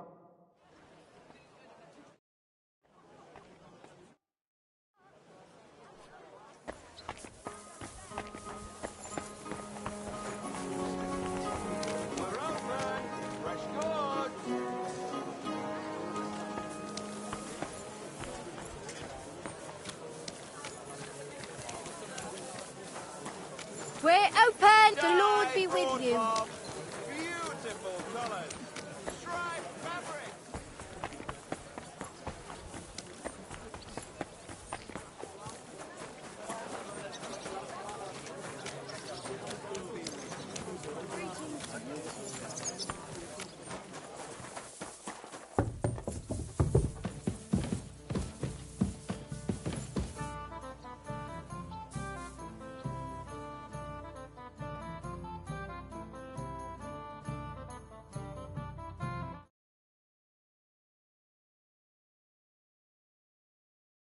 We're open! The Lord be with you. Beautiful colours.